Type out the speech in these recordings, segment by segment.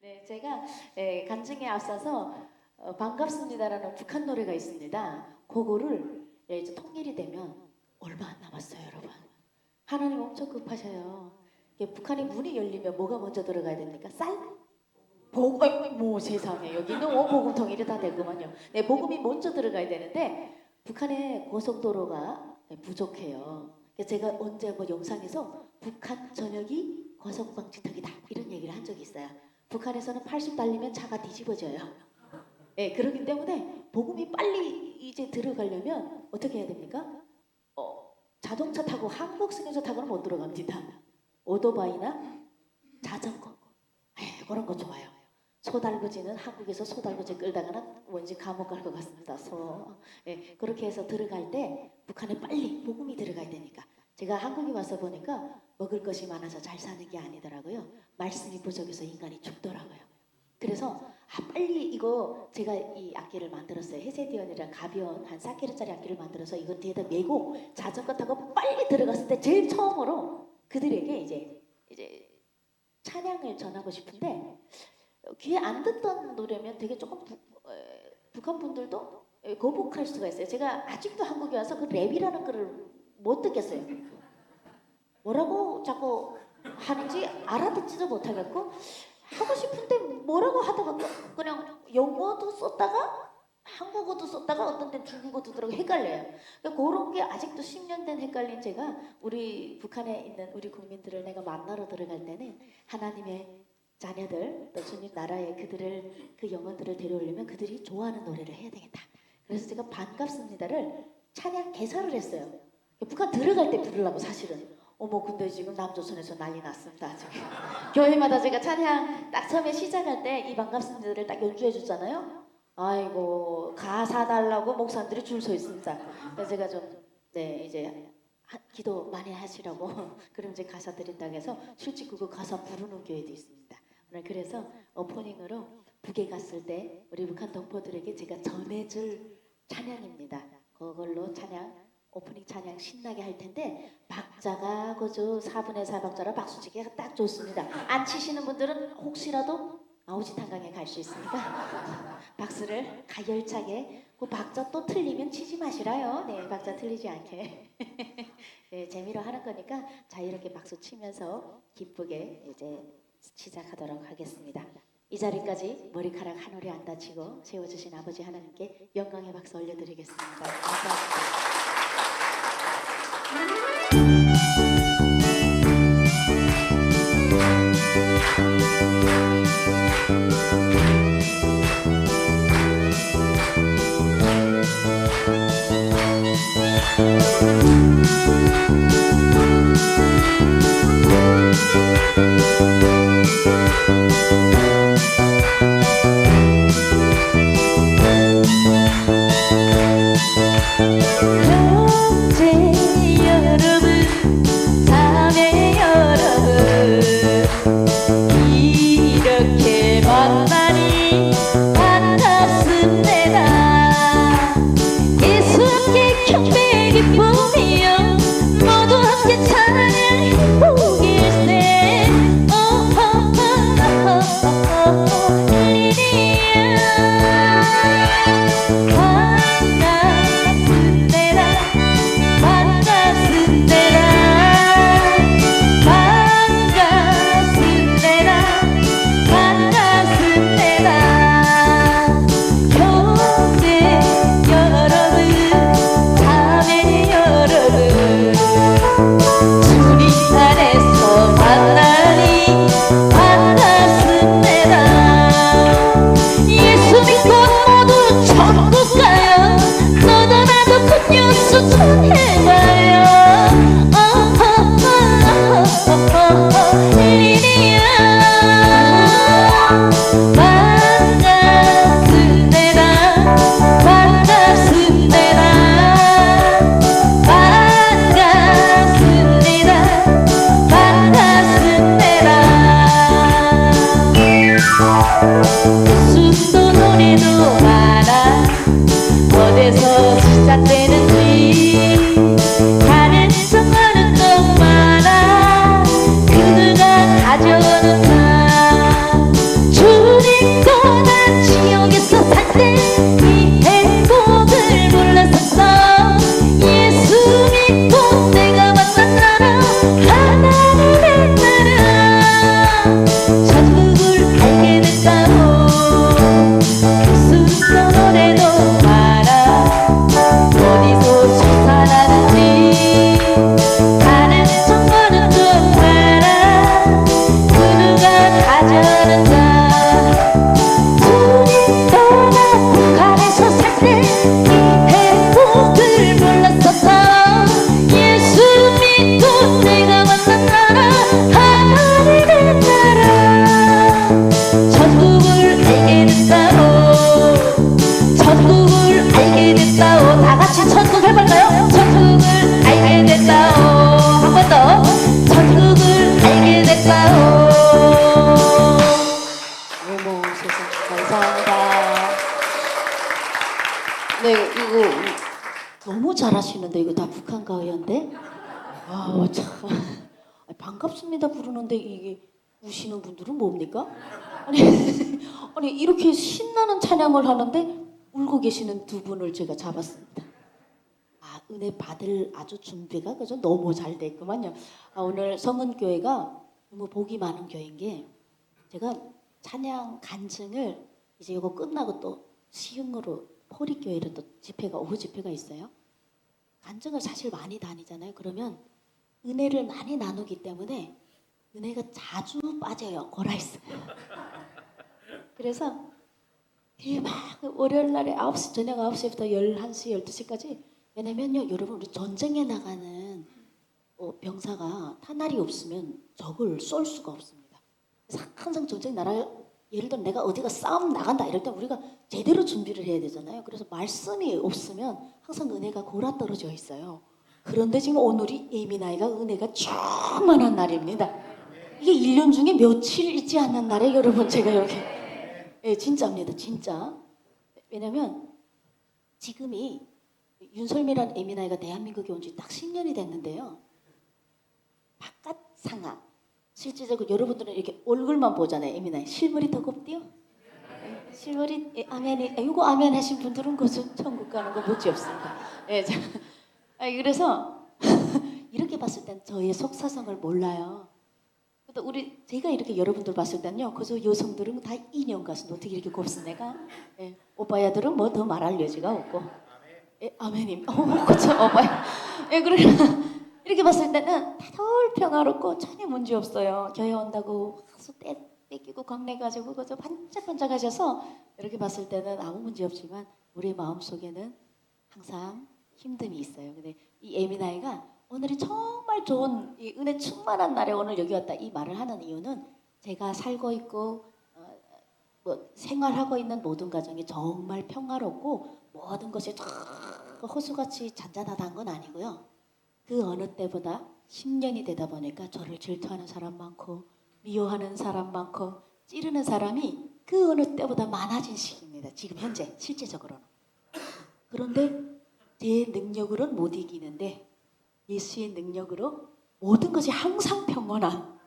네, 제가 간증에 앞서서 반갑습니다라는 북한 노래가 있습니다. 그거를 이제 통일이 되면 얼마 안 남았어요, 여러분. 하나님 엄청 급하셔요. 북한이 문이 열리면 뭐가 먼저 들어가야 됩니까? 쌀? 복음, 뭐 세상에 여기는 복음 통일이 다 되구만요. 네, 복음이 먼저 들어가야 되는데 북한의 고속도로가 부족해요. 제가 언제 뭐 영상에서 북한 전역이 고속방지턱이다 이런 얘기를 한 적이 있어요. 북한에서는 80 달리면 차가 뒤집어져요. 네, 그렇기 때문에 복음이 빨리 이제 들어가려면 어떻게 해야 됩니까? 자동차 타고 한국 승용차 타고는 못 들어갑니다. 오토바이나 자전거, 그런 거 좋아요. 소달구지는 한국에서 소달구지 끌다가는 왠지 감옥 갈 것 같습니다. 그렇게 해서 들어갈 때 북한에 빨리 복음이 들어가야 되니까. 제가 한국에 와서 보니까 먹을 것이 많아서 잘 사는 게 아니더라고요. 말씀이 부족해서 인간이 죽더라고요. 그래서 빨리 이거 제가 이 악기를 만들었어요. 헤세디언이랑 가벼운 한 4kg짜리 악기를 만들어서 이거 뒤에다 메고 자전거 타고 빨리 들어갔을 때 제일 처음으로 그들에게 이제 찬양을 전하고 싶은데 귀에 안 듣던 노래면 되게 조금 북한 분들도 거북할 수가 있어요. 제가 아직도 한국에 와서 그 랩이라는 거를 못 듣겠어요. 뭐라고 자꾸 하는지 알아듣지도 못하겠고 하고 싶은데 뭐라고 하다가 그냥 영어도 썼다가 한국어도 썼다가 어떤 데는 중국어도 들어가 헷갈려요. 그러니까 그런 게 아직도 10년 된 헷갈린 제가 우리 북한에 있는 우리 국민들을 내가 만나러 들어갈 때는 하나님의 자녀들 또 주님 나라에 그들을 그 영혼들을 데려오려면 그들이 좋아하는 노래를 해야 되겠다. 그래서 제가 반갑습니다를 찬양 개사를 했어요. 북한 들어갈 때 부르려고 사실은. 근데 지금 남조선에서 난리 났습니다. 교회마다 제가 찬양 딱 처음에 시작할 때 이 반갑습니다를 딱 연주해 줬잖아요. 아이고 가사 달라고 목사님들이 줄 서 있습니다. 그래서 제가 좀 이제 기도 많이 하시라고 그럼 이제 가사 드린다고 해서 실제 그거 가사 부르는 교회도 있습니다. 오늘 그래서 오프닝으로 북에 갔을 때 우리 북한 동포들에게 제가 전해줄 찬양입니다. 그걸로 찬양 오프닝 찬양 신나게 할 텐데 박자가 그저 4분의 4 박자라 박수 치기가 딱 좋습니다. 안 치시는 분들은 혹시라도 아우지 탄강에 갈 수 있으니까 박수를 가열차게 그 박자 또 틀리면 치지 마시라요. 네, 박자 틀리지 않게. 네, 재미로 하는 거니까 자유롭게 박수 치면서 기쁘게 이제 시작하도록 하겠습니다. 이 자리까지 머리카락 한 올이 안 다치고 세워주신 아버지 하나님께 영광의 박수 올려드리겠습니다. 감사합니다. 형제 여러분 마음. 어머 세상 감사합니다. 네 이거 너무 잘하시는데 이거 다 북한 가요인데? 아 참. 반갑습니다 부르는데 이게 우시는 분들은 뭡니까? 아니, 아니 이렇게 신나는 찬양을 하는데 울고 계시는 두 분을 제가 잡았습니다. 아 은혜 받을 아주 준비가 그죠? 너무 잘 됐구만요. 아, 오늘 성은교회가 너무 복이 많은 교회인 게 제가 찬양 간증을 이제 이거 끝나고 또 시흥으로 포리교회로 또 집회가 오후 집회가 있어요. 간증을 사실 많이 다니잖아요. 그러면 은혜를 많이 나누기 때문에 은혜가 자주 빠져요. 고라이스. 그래서 막 월요일 날에 9시 저녁 9시부터 11시 12시까지 왜냐면요 여러분 우리 전쟁에 나가는 병사가 탄알이 없으면 적을 쏠 수가 없습니다. 그래서 항상 전쟁 나라 예를 들어 내가 어디가 싸움 나간다 이럴 때 우리가 제대로 준비를 해야 되잖아요. 그래서 말씀이 없으면 항상 은혜가 골아 떨어져 있어요. 그런데 지금 오늘이 예민아이가 은혜가 충만한 날입니다. 이게 1년 중에 며칠 있지 않는 날에 여러분 제가 여기 진짜입니다. 진짜. 왜냐면 지금이 윤설미란 예민아이가 대한민국에 온 지 딱 10년이 됐는데요. 바깥 상황 실질적으로 여러분들은 이렇게 얼굴만 보잖아요. 예민아이 실물이 더 곱디요? 실물이 아멘이 이거 아멘 하신 분들은 그저 천국 가는 거 못지 없습니다. 예, 그래서 이렇게 봤을 땐 저의 속사정을 몰라요. 근데 제가 이렇게 여러분들 봤을 때는요, 그저 여성들은 다 인형 가수 어떻게 이렇게 곱습니까? 예, 오빠야들은 뭐 더 말할 여지가 없고, 예, 아멘님, 그쵸 오빠야. 예, 그러니까 이렇게 봤을 때는 다들 평화롭고 전혀 문제 없어요. 교회 온다고 하수 떼끼고 광내가지고 그저 반짝반짝하셔서 이렇게 봤을 때는 아무 문제 없지만 우리 마음 속에는 항상 힘듦이 있어요. 근데 이 예민아이가 오늘이 정말 좋은 이 은혜 충만한 날에 오늘 여기 왔다 이 말을 하는 이유는 제가 살고 있고 뭐 생활하고 있는 모든 가정이 정말 평화롭고 모든 것이 다 호수같이 잔잔하다는 건 아니고요. 그 어느 때보다 10년이 되다 보니까 저를 질투하는 사람 많고 미워하는 사람 많고 찌르는 사람이 그 어느 때보다 많아진 시기입니다. 지금 현재 실제적으로는. 그런데 제 능력으로는 못 이기는데 예수의 능력으로 모든 것이 항상 평온한.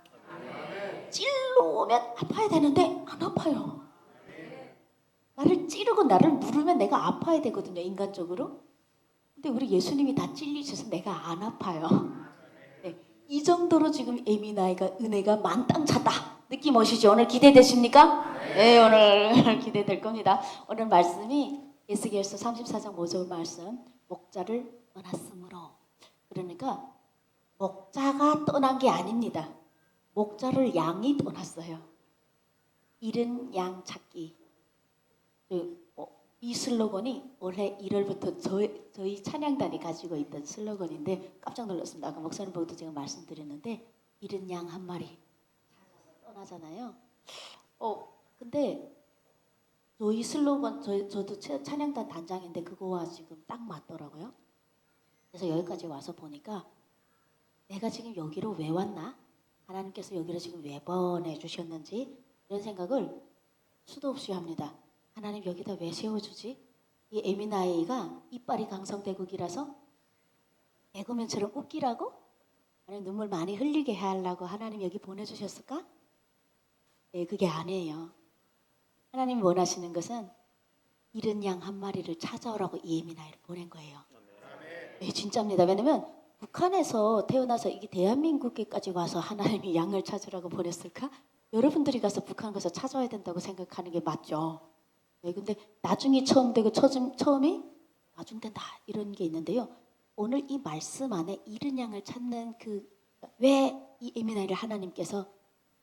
찔러오면 아파야 되는데 안 아파요. 나를 찌르고 나를 누르면 내가 아파야 되거든요. 인간적으로. 근데 우리 예수님이 다 찔리셔서 내가 안 아파요. 네, 이 정도로 지금 예민아이가 은혜가 만땅 찼다. 느낌 오시죠? 오늘 기대되십니까? 네, 오늘 기대될 겁니다. 오늘 말씀이 에스겔서 34장 5절 말씀 목자를 떠났으므로 그러니까 목자가 떠난 게 아닙니다. 목자를 양이 떠났어요. 잃은 양 찾기. 이 슬로건이 올해 1월부터 저희 찬양단이 가지고 있던 슬로건인데 깜짝 놀랐습니다. 아까 목사님 보고도 제가 말씀드렸는데 잃은 양 한 마리 떠나잖아요. 근데 저희 슬로건 저도 찬양단 단장인데 그거와 지금 딱 맞더라고요. 그래서 여기까지 와서 보니까 내가 지금 여기로 왜 왔나? 하나님께서 여기를 지금 왜 보내주셨는지 이런 생각을 수도 없이 합니다. 하나님 여기다 왜 세워주지? 이 예민아이가 이빨이 강성대국이라서 개그맨처럼 웃기라고? 아니면 눈물 많이 흘리게 하려고 하나님 여기 보내주셨을까? 네, 그게 아니에요. 하나님이 원하시는 것은 잃은 양 한 마리를 찾아오라고 이 예민아이를 보낸 거예요. 네, 진짜입니다. 왜냐면 북한에서 태어나서 이게 대한민국에까지 와서 하나님이 양을 찾으라고 보냈을까? 여러분들이 가서 북한 가서 찾아야 된다고 생각하는 게 맞죠. 네, 근데 나중이 처음 되고 처음이 나중된다 이런 게 있는데요. 오늘 이 말씀 안에 잃은 양을 찾는 왜 이 예민아이를 하나님께서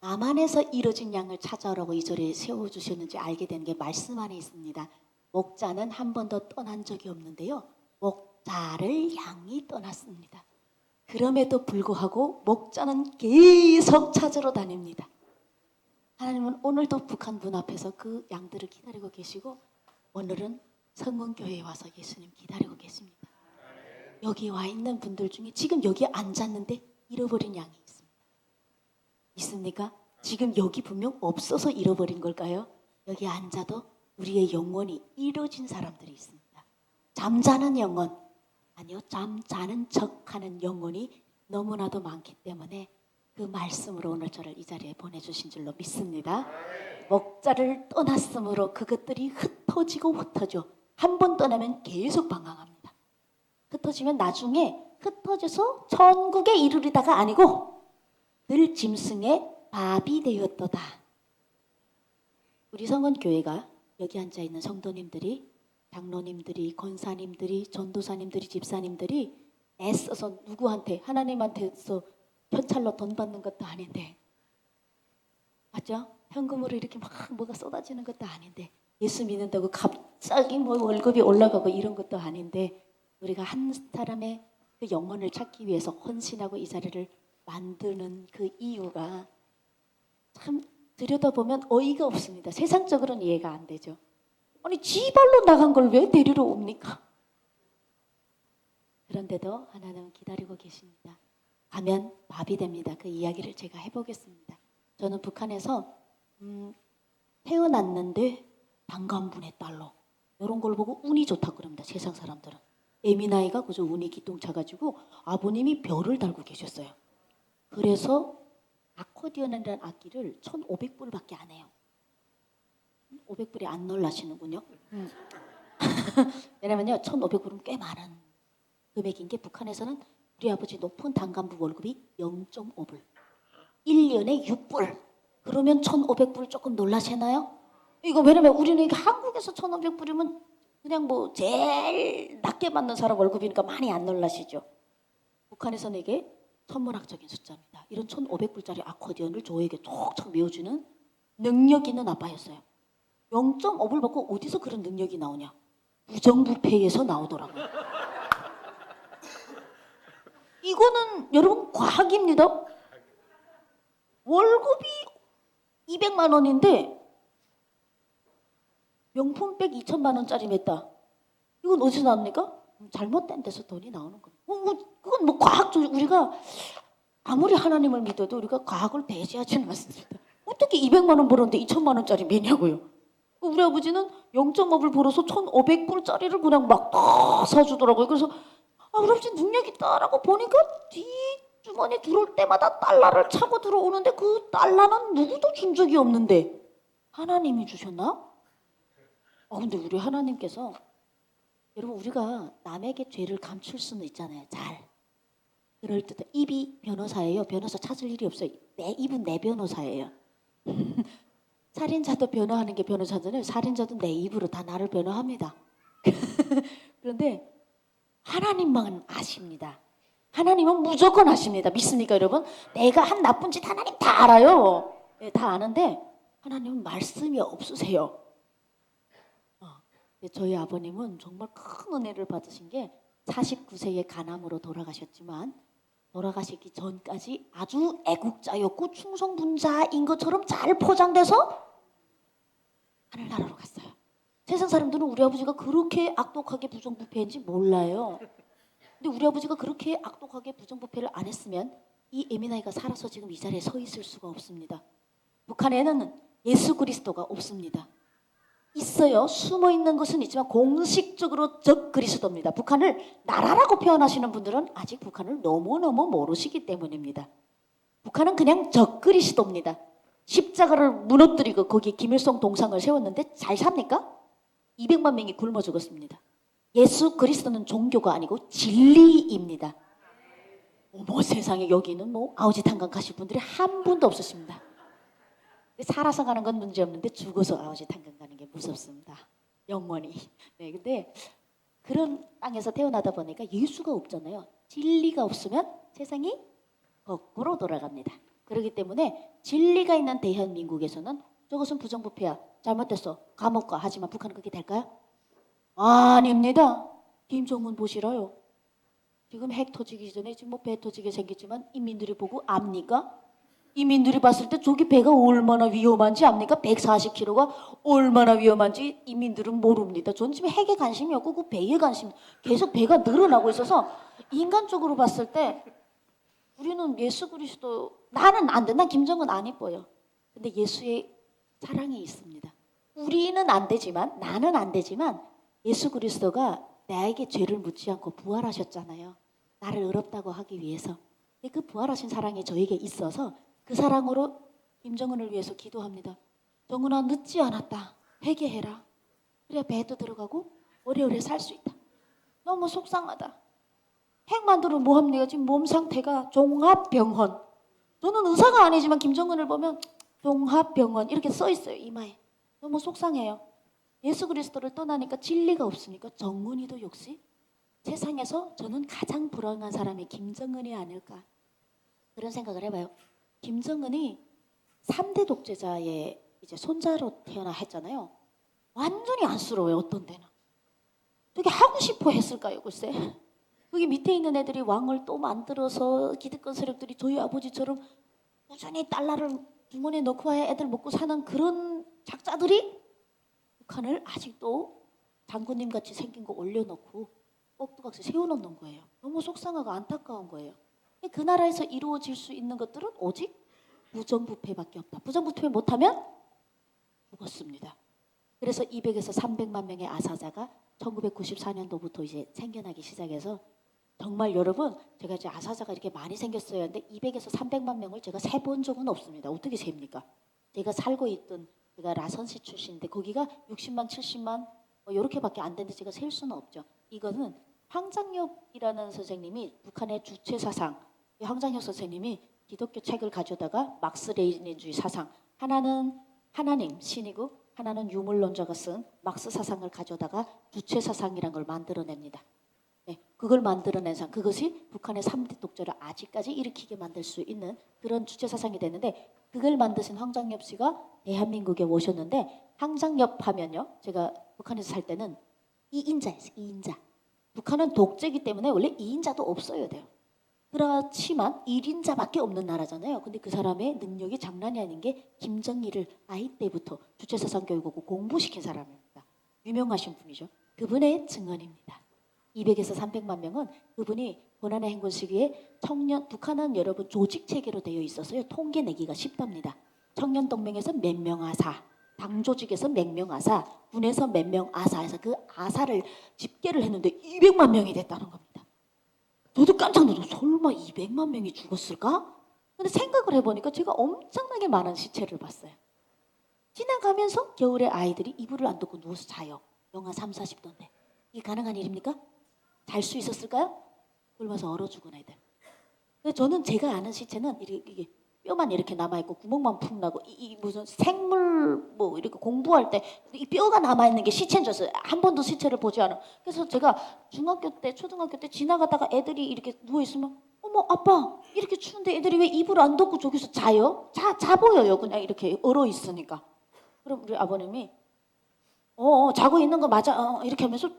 남한에서 이뤄진 양을 찾아오라고 이 절에 세워주셨는지 알게 되는 게 말씀 안에 있습니다. 목자는 한 번도 떠난 적이 없는데요. 목자를 양이 떠났습니다. 그럼에도 불구하고 목자는 계속 찾으러 다닙니다. 하나님은 오늘도 북한 문 앞에서 그 양들을 기다리고 계시고 오늘은 성문교회에 와서 예수님 기다리고 계십니다. 여기 와 있는 분들 중에 지금 여기 앉았는데 잃어버린 양이 있습니다. 믿습니까? 지금 여기 분명 없어서 잃어버린 걸까요? 여기 앉아도 우리의 영혼이 이루어진 사람들이 있습니다. 잠자는 영혼, 아니요, 잠자는 척하는 영혼이 너무나도 많기 때문에 그 말씀으로 오늘 저를 이 자리에 보내주신 줄로 믿습니다. 목자를 떠났으므로 그것들이 흩어지고 흩어져 한 번 떠나면 계속 방황합니다. 흩어지면 나중에 흩어져서 천국에 이르리다가 아니고 늘 짐승의 밥이 되었도다. 우리 성원교회가 여기 앉아있는 성도님들이, 장로님들이, 권사님들이, 전도사님들이, 집사님들이 애써서 누구한테, 하나님한테서 현찰로 돈 받는 것도 아닌데, 맞죠? 현금으로 이렇게 막 뭐가 쏟아지는 것도 아닌데, 예수 믿는다고 갑자기 뭐 월급이 올라가고 이런 것도 아닌데, 우리가 한 사람의 그 영혼을 찾기 위해서 헌신하고 이 자리를 만드는 그 이유가 참 들여다보면 어이가 없습니다. 세상적으로는 이해가 안 되죠. 아니 지 발로 나간 걸 왜 데리러 옵니까? 그런데도 하나님은 기다리고 계십니다. 가면 밥이 됩니다. 그 이야기를 제가 해보겠습니다. 저는 북한에서 태어났는데 단간분의 딸로 이런 걸 보고 운이 좋다고 그럽니다. 세상 사람들은. 에미나이가 그저 운이 기똥차가지고 아버님이 별을 달고 계셨어요. 그래서 아코디언이라는 악기를 1,500불밖에 안 해요. 500불이 안 놀라시는군요. 왜냐면요 1,500불은 꽤 많은 금액인 게 북한에서는 우리 아버지 높은 단간부 월급이 0.5불 1년에 6불 그러면 1,500불 조금 놀라시나요? 이거 왜냐면 우리는 이게 한국에서 1,500불이면 그냥 뭐 제일 낮게 받는 사람 월급이니까 많이 안 놀라시죠. 북한에서는 이게 천문학적인 숫자입니다. 이런 1,500불짜리 아코디언을 저에게 촉촉 메워주는 능력 있는 아빠였어요. 0.5불 받고 어디서 그런 능력이 나오냐? 부정부패에서 나오더라고요. 이거는 여러분 과학입니다. 월급이 200만 원인데 명품백 2천만 원짜리 맸다. 이건 어디서 나옵니까? 잘못된 데서 돈이 나오는 겁니다. 그건 뭐 과학적 우리가 아무리 하나님을 믿어도 우리가 과학을 배제하지는 않습니다. 어떻게 200만 원 벌었는데 2천만 원짜리 매냐고요. 우리 아버지는 0.5불 벌어서 1,500불짜리를 그냥 막 다 사주더라고요. 그래서 우리 아버지 능력 있다라고 보니까 뒷주머니 들어올 때마다 달러를 차고 들어오는데 그 달러는 누구도 준 적이 없는데 하나님이 주셨나? 근데 우리 하나님께서 여러분 우리가 남에게 죄를 감출 수는 있잖아요. 잘. 그럴 때 입이 변호사예요. 변호사 찾을 일이 없어요. 내 입은 내 변호사예요. 살인자도 변호하는 게 변호사잖아요. 살인자도 내 입으로 다 나를 변호합니다. 그런데 하나님만 아십니다. 하나님은 무조건 아십니다. 믿습니까 여러분? 내가 한 나쁜 짓 하나님 다 알아요. 네, 다 아는데 하나님은 말씀이 없으세요. 저희 아버님은 정말 큰 은혜를 받으신 게 49세에 간암으로 돌아가셨지만 돌아가시기 전까지 아주 애국자였고 충성분자인 것처럼 잘 포장돼서 하늘나라로 갔어요. 세상 사람들은 우리 아버지가 그렇게 악독하게 부정부패인지 몰라요. 근데 우리 아버지가 그렇게 악독하게 부정부패를 안 했으면 이 에미나이가 살아서 지금 이 자리에 서 있을 수가 없습니다. 북한에는 예수 그리스도가 없습니다. 있어요. 숨어 있는 것은 있지만 공식적으로 적 그리스도입니다. 북한을 나라라고 표현하시는 분들은 아직 북한을 너무너무 모르시기 때문입니다. 북한은 그냥 적 그리스도입니다. 십자가를 무너뜨리고 거기 김일성 동상을 세웠는데 잘 삽니까? 200만 명이 굶어 죽었습니다. 예수 그리스도는 종교가 아니고 진리입니다. 어머 세상에 여기는 뭐 아우짓 한강 가실 분들이 한 분도 없으십니다. 살아서 가는 건 문제없는데 죽어서 아우짓 한강 가는 게 무섭습니다. 영원히. 네, 근데 그런 땅에서 태어나다 보니까 예수가 없잖아요. 진리가 없으면 세상이 거꾸로 돌아갑니다. 그렇기 때문에 진리가 있는 대한민국에서는 저것은 부정부패야. 잘못됐어. 감옥 가. 하지만 북한은 그렇게 될까요? 아닙니다. 김정은 보시라요. 지금 핵 터지기 전에 지금 뭐 배 터지게 생겼지만 인민들이 보고 압니까? 이민들이 봤을 때 저기 배가 얼마나 위험한지 압니까? 140km가 얼마나 위험한지 이민들은 모릅니다. 전 지금 핵에 관심이 없고 그 배에 관심 계속 배가 늘어나고 있어서 인간적으로 봤을 때 우리는 예수 그리스도 나는 안 돼. 난 김정은 안 이뻐요. 근데 예수의 사랑이 있습니다. 우리는 안 되지만, 나는 안 되지만 예수 그리스도가 나에게 죄를 묻지 않고 부활하셨잖아요. 나를 의롭다고 하기 위해서. 근데 그 부활하신 사랑이 저에게 있어서 그 사랑으로 김정은을 위해서 기도합니다. 정은아, 늦지 않았다. 회개해라. 그래야 배도 들어가고 오래오래 살 수 있다. 너무 속상하다. 핵만 들으면 뭐합니까? 지금 몸 상태가 종합병원. 저는 의사가 아니지만 김정은을 보면 종합병원 이렇게 써 있어요. 이마에. 너무 속상해요. 예수 그리스도를 떠나니까 진리가 없으니까 정은이도 역시 세상에서 저는 가장 불행한 사람이 김정은이 아닐까. 그런 생각을 해봐요. 김정은이 3대 독재자의 이제 손자로 태어나 했잖아요. 완전히 안쓰러워요. 어떤 때는. 되게 하고 싶어 했을까요? 글쎄. 거기 밑에 있는 애들이 왕을 또 만들어서 기득권 세력들이 저희 아버지처럼 꾸준히 달러를 주머니에 넣고 와야 애들 먹고 사는 그런 작자들이 북한을 아직도 장군님 같이 생긴 거 올려놓고 꼭두각시 세워놓는 거예요. 너무 속상하고 안타까운 거예요. 그 나라에서 이루어질 수 있는 것들은 오직 부정부패밖에 없다. 부정부패 못하면 죽었습니다. 그래서 200에서 300만 명의 아사자가 1994년도부터 이제 생겨나기 시작해서 정말 여러분 제가 이제 아사자가 이렇게 많이 생겼어요. 근데 200에서 300만 명을 제가 세본 적은 없습니다. 어떻게 셉니까? 제가 살고 있던 제가 라선시 출신인데 거기가 60만 70만 이렇게밖에 안 되는데 제가 셀 수는 없죠. 이거는 황장엽이라는 선생님이 북한의 주체 사상, 황장엽 선생님이 기독교 책을 가져다가 막스 레닌주의 사상, 하나는 하나님 신이고 하나는 유물론자가 쓴 막스 사상을 가져다가 주체 사상이란 걸 만들어냅니다. 네, 그걸 만들어낸 상, 그것이 북한의 3대 독재를 아직까지 일으키게 만들 수 있는 그런 주체 사상이 됐는데 그걸 만드신 황장엽 씨가 대한민국에 오셨는데 황장엽 하면요, 제가 북한에서 살 때는 2인자였어요. 2인자. 북한은 독재이기 때문에 원래 2인자도 없어야 돼요. 그렇지만 1인자밖에 없는 나라잖아요. 근데 그 사람의 능력이 장난이 아닌 게 김정일을 아이 때부터 주체사상 교육하고 공부시킨 사람입니다. 유명하신 분이죠. 그분의 증언입니다. 200에서 300만 명은 그분이 고난의 행군 시기에 청년, 북한은 여러분 조직체계로 되어 있어서요. 통계 내기가 쉽답니다. 청년동맹에서 몇 명 아사, 당조직에서 몇 명 아사, 군에서 몇 명 아사 해서 그 아사를 집계를 했는데 200만 명이 됐다는 겁니다. 저도 깜짝 놀랐어요. 설마 200만 명이 죽었을까? 근데 생각을 해보니까 제가 엄청나게 많은 시체를 봤어요. 지나가면서 겨울에 아이들이 이불을 안 덮고 누워서 자요. 영하 3, 40도인데. 이게 가능한 일입니까? 잘 수 있었을까요? 굶어서 얼어 죽은 애들. 근데 저는 제가 아는 시체는 이게 뼈만 이렇게 남아있고 구멍만 푹 나고 이 무슨 생물 뭐 이렇게 공부할 때 이 뼈가 남아있는 게 시체인 줄 알았어요. 한 번도 시체를 보지 않아. 그래서 제가 중학교 때 초등학교 때 지나가다가 애들이 이렇게 누워있으면 어머 아빠 이렇게 추운데 애들이 왜 이불 안 덮고 저기서 자요? 자 보여요. 그냥 이렇게 얼어 있으니까. 그럼 우리 아버님이 자고 있는 거 맞아 이렇게 하면서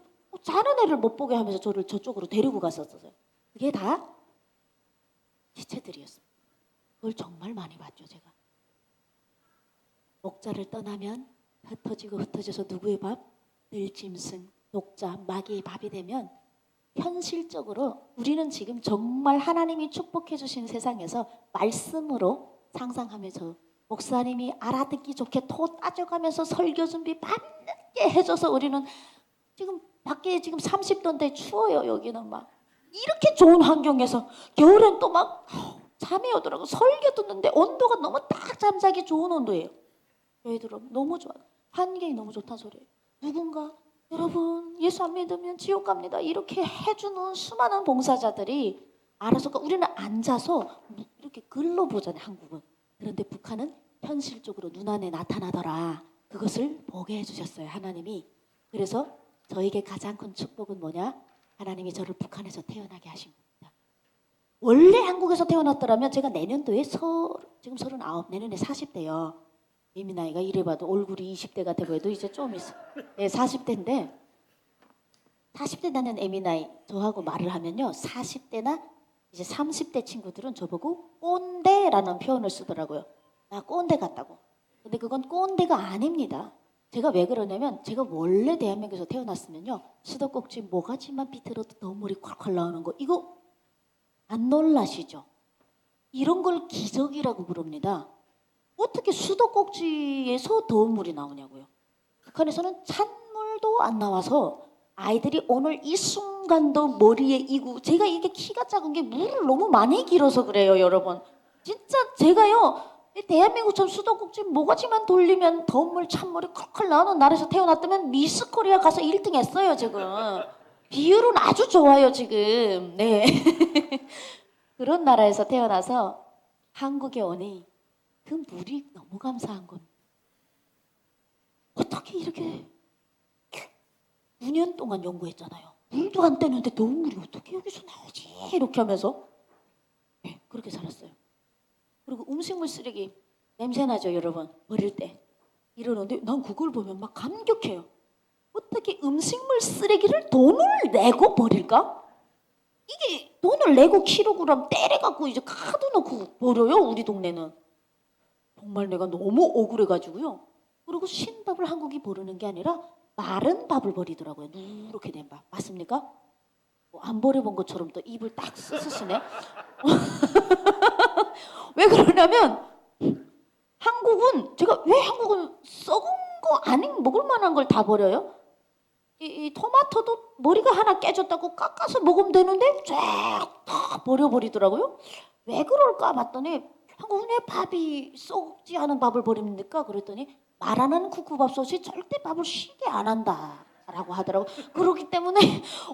자는 애를 못 보게 하면서 저를 저쪽으로 데리고 갔었어요. 그게 다 시체들이었습니다. 그걸 정말 많이 봤죠, 제가. 목자를 떠나면 흩어져서 누구의 밥? 들짐승, 독자, 마귀의 밥이 되면 현실적으로 우리는 지금 정말 하나님이 축복해 주신 세상에서 말씀으로 상상하면서 목사님이 알아듣기 좋게 토 따져가면서 설교 준비 밤늦게 해줘서 우리는 지금 밖에 지금 30도인데 추워요. 여기는 막 이렇게 좋은 환경에서 겨울엔 또 막 잠이 오더라고. 설교 듣는데 온도가 너무 딱 잠자기 좋은 온도예요. 저희들은 너무 좋아요. 환경이 너무 좋다는 소리예요. 누군가 여러분 예수 안 믿으면 지옥 갑니다. 이렇게 해주는 수많은 봉사자들이 알아서 우리는 앉아서 이렇게 글로 보잖아요. 한국은. 그런데 북한은 현실적으로 눈안에 나타나더라. 그것을 보게 해주셨어요. 하나님이. 그래서 저에게 가장 큰 축복은 뭐냐? 하나님이 저를 북한에서 태어나게 하신 겁니다. 원래 한국에서 태어났더라면 제가 내년도에 지금 39, 내년에 40대요. 이미 나이가 이래봐도 얼굴이 20대 같아 보여도 이제 좀 있어. 네, 40대인데 40대 나는 애미 나이 저하고 말을 하면요. 40대나 이제 30대 친구들은 저보고 꼰대라는 표현을 쓰더라고요. 나 꼰대 같다고. 근데 그건 꼰대가 아닙니다. 제가 왜 그러냐면 제가 원래 대한민국에서 태어났으면요. 수도꼭지 모가지만 비틀어도 더 물이 콸콸 나오는 거 이거 안 놀라시죠? 이런 걸 기적이라고 부릅니다. 어떻게 수도꼭지에서 더운 물이 나오냐고요. 북한에서는 찬물도 안 나와서 아이들이 오늘 이 순간도 머리에 이고, 제가 이게 키가 작은 게 물을 너무 많이 길어서 그래요, 여러분. 진짜 제가요, 이 대한민국처럼 수도꼭지 모가지만 돌리면 더운 물 찬물이 컬컬 나오는 나라에서 태어났다면 미스 코리아 가서 1등 했어요, 지금. 비율은 아주 좋아요, 지금. 네. 그런 나라에서 태어나서 한국에 오니 그 물이 너무 감사한 건, 어떻게 이렇게 9년 동안 연구했잖아요. 물도 안 떼는데 더운 물이 어떻게 여기서 나오지? 이렇게 하면서 네, 그렇게 살았어요. 그리고 음식물 쓰레기 냄새 나죠, 여러분? 버릴 때. 이러는데 난 그걸 보면 막 감격해요. 어떻게 음식물 쓰레기를 돈을 내고 버릴까? 이게 돈을 내고 킬로그램 때려갖고 이제 카드 넣고 버려요, 우리 동네는. 정말 내가 너무 억울해가지고요. 그리고 신밥을 한국이 버리는 게 아니라 마른 밥을 버리더라고요. 누렇게 된 밥. 맞습니까? 안 버려본 것처럼 또 입을 딱 쓰시네. 왜 그러냐면 한국은, 제가 왜 한국은 썩은 거 아닌 먹을 만한 걸 다 버려요? 이 토마토도 머리가 하나 깨졌다고 깎아서 먹으면 되는데 쫙 다 버려버리더라고요. 왜 그럴까 봤더니 한국은 왜 밥이 썩지 않은 밥을 버립니까? 그랬더니 말하는 국밥솥이 절대 밥을 쉬게 안 한다 라고 하더라고. 그렇기 때문에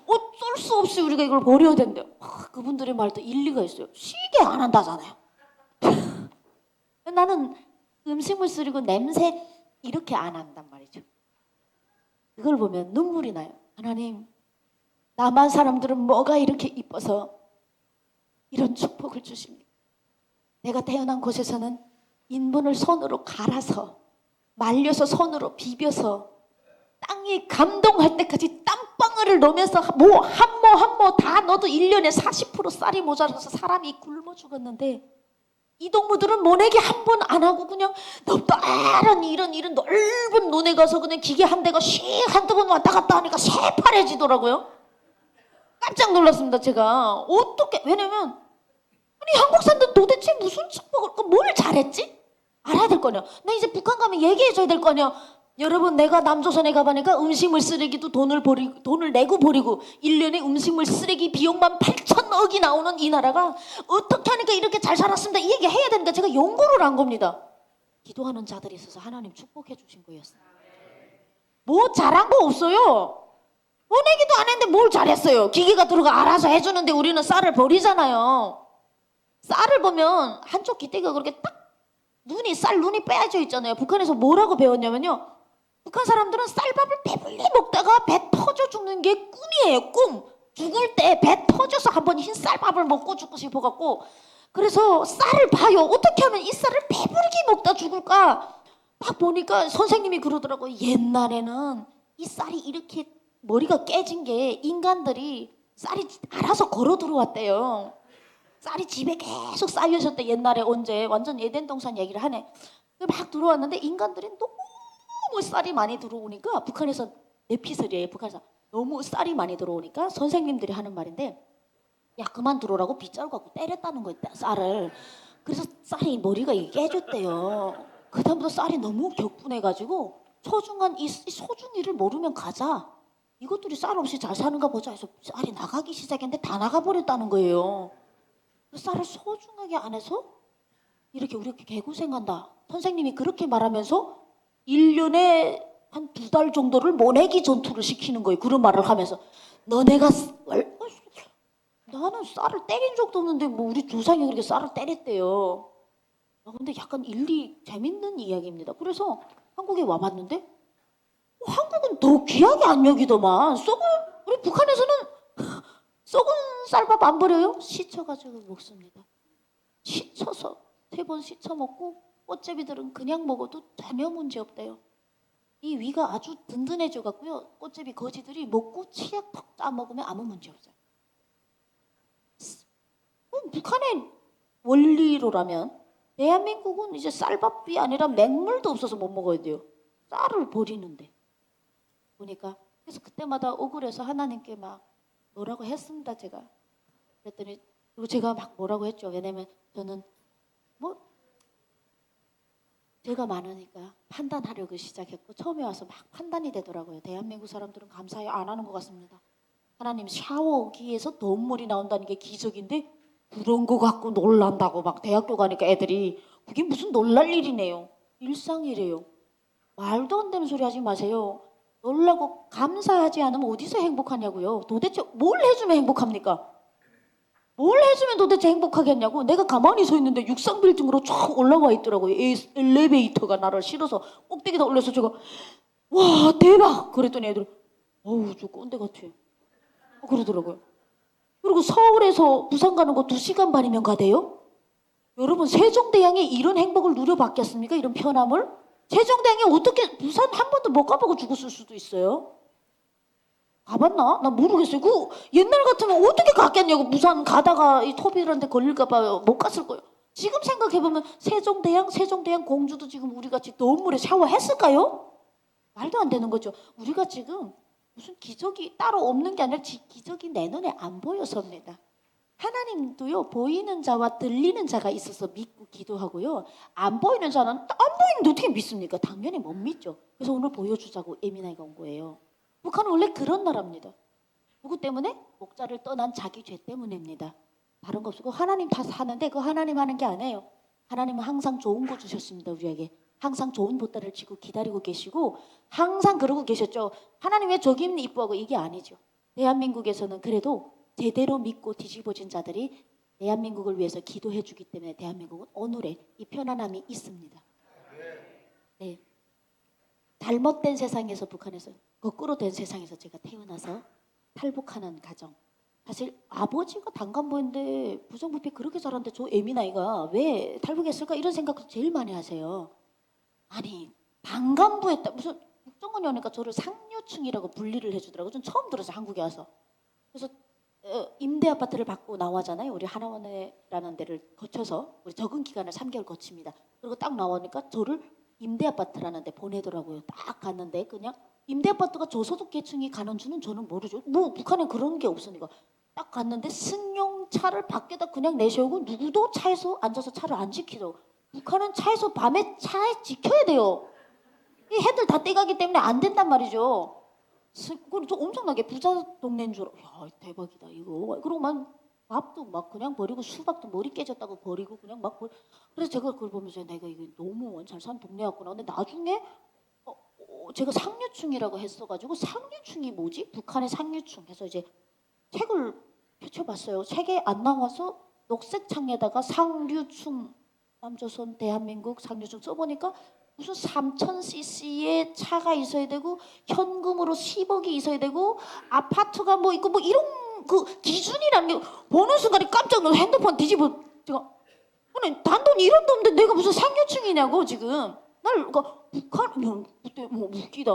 어쩔 수 없이 우리가 이걸 버려야 된대요. 그분들의 말도 일리가 있어요. 쉬게 안 한다잖아요. 나는 음식물 쓰리고 냄새 이렇게 안 한단 말이죠. 그걸 보면 눈물이 나요. 하나님, 남한 사람들은 뭐가 이렇게 이뻐서 이런 축복을 주십니까? 내가 태어난 곳에서는 인분을 손으로 갈아서 말려서 손으로 비벼서 땅이 감동할 때까지 땀방울을 넣으면서 뭐 한 모 다 넣어도 1년에 40% 쌀이 모자라서 사람이 굶어 죽었는데, 이 동무들은 모내기 한 번 안 하고 그냥 넓다란 이런 넓은 논에 가서 그냥 기계 한 대가 씩 한두 번 왔다 갔다 하니까 새파래지더라고요. 깜짝 놀랐습니다, 제가. 어떻게, 왜냐면 아니 한국 사람들 도대체 무슨 축복을, 뭘 잘했지? 알아야 될 거냐. 나 이제 북한 가면 얘기해줘야 될 거냐. 여러분, 내가 남조선에 가보니까 음식물 쓰레기도 돈을 내고 버리고 1년에 음식물 쓰레기 비용만 8천억이 나오는 이 나라가 어떻게 하니까 이렇게 잘 살았습니다, 이 얘기 해야 되니까 제가 연구를 한 겁니다. 기도하는 자들이 있어서 하나님 축복해 주신 거였어요. 뭐 잘한 거 없어요. 보내기도 안 했는데 뭘 잘했어요. 기계가 들어가 알아서 해주는데 우리는 쌀을 버리잖아요. 쌀을 보면 한쪽 기대가 그렇게 딱 쌀 눈이 빼져 있잖아요. 북한에서 뭐라고 배웠냐면요, 북한 사람들은 쌀밥을 배불리 먹다가 배 터져 죽는 게 꿈이에요. 꿈. 죽을 때 배 터져서 한번 흰 쌀밥을 먹고 죽고 싶어갖고, 그래서 쌀을 봐요. 어떻게 하면 이 쌀을 배부르게 먹다 죽을까? 딱 보니까 선생님이 그러더라고요. 옛날에는 이 쌀이 이렇게 머리가 깨진 게 인간들이 쌀이 알아서 걸어 들어왔대요. 쌀이 집에 계속 쌓여 있었대. 옛날에 언제 완전 에덴 동산 얘기를 하네. 막 들어왔는데 인간들이 너무 쌀이 많이 들어오니까, 북한에서 내피설이에요. 북한에서 너무 쌀이 많이 들어오니까 선생님들이 하는 말인데, 야 그만 들어오라고 빗자루 갖고 때렸다는 거예요, 쌀을. 그래서 쌀이 머리가 깨졌대요. 그 다음부터 쌀이 너무 격분해가지고 소중한 이 소중이를 모르면 가자, 이것들이 쌀 없이 잘 사는가 보자 해서 쌀이 나가기 시작했는데 다 나가버렸다는 거예요. 쌀을 소중하게 안 해서 이렇게 우리 개고생한다, 선생님이 그렇게 말하면서 1년에 한 2달 정도를 모내기 전투를 시키는 거예요. 그런 말을 하면서 너네가 나는 쌀을 때린 적도 없는데 뭐 우리 조상이 그렇게 쌀을 때렸대요. 근데 약간 일리 재밌는 이야기입니다. 그래서 한국에 와봤는데 한국은 더 귀하게 안 여기더만. 우리 북한에서는 썩은 쌀밥 안 버려요? 씻혀가지고 먹습니다. 씻혀서 3번 씻혀 먹고, 꽃제비들은 그냥 먹어도 전혀 문제 없대요. 이 위가 아주 든든해져 갖고요, 꽃제비 거지들이 먹고 치약 턱 짜 먹으면 아무 문제 없어요. 북한의 원리로라면 대한민국은 이제 쌀밥이 아니라 맹물도 없어서 못 먹어야 돼요. 쌀을 버리는데. 보니까 그래서 그때마다 억울해서 하나님께 막 뭐라고 했습니다, 제가. 그랬더니 그리고 제가 막 뭐라고 했죠. 왜냐면 저는 뭐 제가 많으니까 판단하려고 시작했고 처음에 와서 막 판단이 되더라고요. 대한민국 사람들은 감사해 안 하는 것 같습니다. 하나님 샤워기에서 돈물이 나온다는 게 기적인데 그런 거 갖고 놀란다고 막 대학교 가니까 애들이 그게 무슨 놀랄 일이네요. 일상이래요. 말도 안 되는 소리 하지 마세요. 놀라고 감사하지 않으면 어디서 행복하냐고요. 도대체 뭘 해주면 행복합니까? 뭘 해주면 도대체 행복하겠냐고. 내가 가만히 서 있는데 육상 빌딩으로 쫙 올라와 있더라고요. 엘리베이터가 나를 실어서 꼭대기다 올려서 제가 와 대박 그랬더니 애들 어우 저 꼰대 같아 그러더라고요. 그리고 서울에서 부산 가는 거 2시간 반이면 가대요? 여러분 세종대왕이 이런 행복을 누려봤겠습니까? 이런 편함을? 세종대왕이 어떻게 부산 한 번도 못 가보고 죽었을 수도 있어요. 가봤나? 나 모르겠어요. 그 옛날 같으면 어떻게 갔겠냐고. 부산 가다가 이 토비들한테 걸릴까봐 못 갔을 거예요. 지금 생각해보면 세종대왕 공주도 지금 우리같이 너물에 샤워했을까요? 말도 안 되는 거죠. 우리가 지금 무슨 기적이 따로 없는 게 아니라 기적이 내 눈에 안 보여서입니다. 하나님도요 보이는 자와 들리는 자가 있어서 믿고 기도하고요. 안 보이는 자는 안 보이는데 어떻게 믿습니까? 당연히 못 믿죠. 그래서 오늘 보여주자고 예민하게 온 거예요. 북한은 원래 그런 나라입니다. 누구 때문에? 목자를 떠난 자기 죄 때문입니다. 다른 거 없고 하나님 다 사는데 그 하나님 하는 게 아니에요. 하나님은 항상 좋은 거 주셨습니다. 우리에게. 항상 좋은 보따리를 쥐고 기다리고 계시고 항상 그러고 계셨죠. 하나님 왜 저기는 이뻐하고 이게 아니죠. 대한민국에서는 그래도 제대로 믿고 뒤집어진 자들이 대한민국을 위해서 기도해 주기 때문에 대한민국은 오늘의 이 편안함이 있습니다. 네. 잘못된 세상에서 북한에서 거꾸로 된 세상에서 제가 태어나서 탈북하는 가정. 사실 아버지가 단간보인데 부정부패 그렇게 잘하는데 저 애미나이가 왜 탈북했을까 이런 생각을 제일 많이 하세요. 아니 단간부였다 무슨 국정원이 오니까 저를 상류층이라고 분리를 해주더라고요. 전 처음 들었어요 한국에 와서. 그래서 임대 아파트를 받고 나오잖아요. 우리 하나원회라는 데를 거쳐서 우리 적응 기간을 3개월 거칩니다. 그리고 딱 나오니까 저를 임대 아파트라는 데 보내더라고요. 딱 갔는데 그냥 임대 아파트가 저소득 계층이 가는 줄은 저는 모르죠. 뭐 북한엔 그런 게 없으니까 딱 갔는데 승용차를 밖에다 그냥 내세우고 누구도 차에서 앉아서 차를 안 지키더라고. 북한은 차에서 밤에 차에 지켜야 돼요. 이 애들 다 떼가기 때문에 안 된단 말이죠. 그리고 저 엄청나게 부자 동네인 줄 야 대박이다 이거. 그리고 막 밥도 막 그냥 버리고 수박도 머리 깨졌다고 버리고 그냥 막 그래서 제가 그걸 보면서 내가 이게 너무 잘 사는 동네였구나. 근데 나중에 제가 상류층이라고 했어가지고 상류층이 뭐지? 북한의 상류층 해서 이제 책을 펼쳐봤어요. 책에 안 나와서 녹색 창에다가 상류층 남조선 대한민국 상류층 써보니까 무슨 3000cc의 차가 있어야 되고 현금으로 10억이 있어야 되고 아파트가 뭐 있고 뭐 이런 그 기준이라는 게 보는 순간에 깜짝 놀라 핸드폰 뒤집어 제가 아니 단돈 1원도 없는데 내가 무슨 상류층이냐고 지금 날 그러니까 북한 그때 뭐 웃기다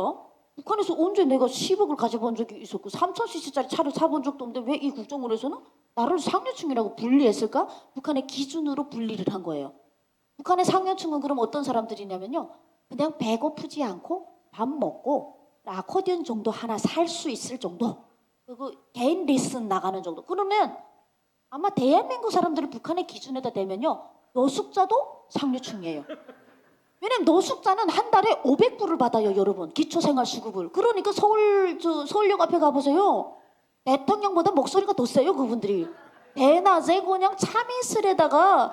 북한에서 언제 내가 10억을 가져본 적이 있었고 3000cc짜리 차를 사본 적도 없는데 왜 이 국정원에서는 나를 상류층이라고 분리했을까? 북한의 기준으로 분리를 한 거예요. 북한의 상류층은 그럼 어떤 사람들이냐면요. 그냥 배고프지 않고 밥 먹고 아코디언 정도 하나 살 수 있을 정도. 그리고 개인 레슨 나가는 정도. 그러면 아마 대한민국 사람들을 북한의 기준에다 대면요. 노숙자도 상류층이에요. 왜냐면 노숙자는 한 달에 500불을 받아요. 여러분. 기초생활수급을. 그러니까 서울역 앞에 가보세요. 대통령보다 목소리가 더 세요. 그분들이. 대낮에 그냥 참이슬에다가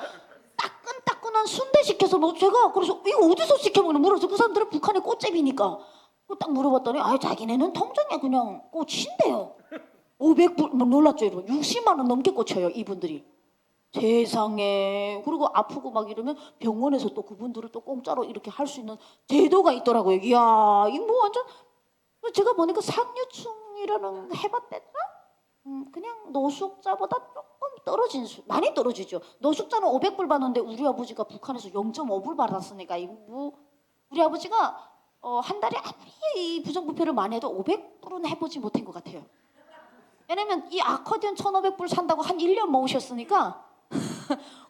따끈따끈한 순대 시켜서 뭐 제가 그래서 이거 어디서 시켜 먹는 물어서 그 사람들은 북한의 꽃집이니까 딱 물어봤더니 아 자기네는 통장에 그냥 꽂힌대요. 500불 뭐 놀랐죠 여러분. 60만 원 넘게 꽂혀요 이분들이. 세상에. 그리고 아프고 막 이러면 병원에서 또 그분들을 또 공짜로 이렇게 할 수 있는 제도가 있더라고요. 이야 이 뭐 완전 제가 보니까 상류층이라는 해봤댔나? 그냥 노숙자보다 조금 떨어진 많이 떨어지죠. 노숙자는 500불 받는데 우리 아버지가 북한에서 0.5불 받았으니까 이거 뭐 우리 아버지가 한 달에 아무리 이 부정부패를 많이 해도 500불은 해보지 못한 것 같아요. 왜냐면 이 아코디언 1,500불 산다고 한 1년 모으셨으니까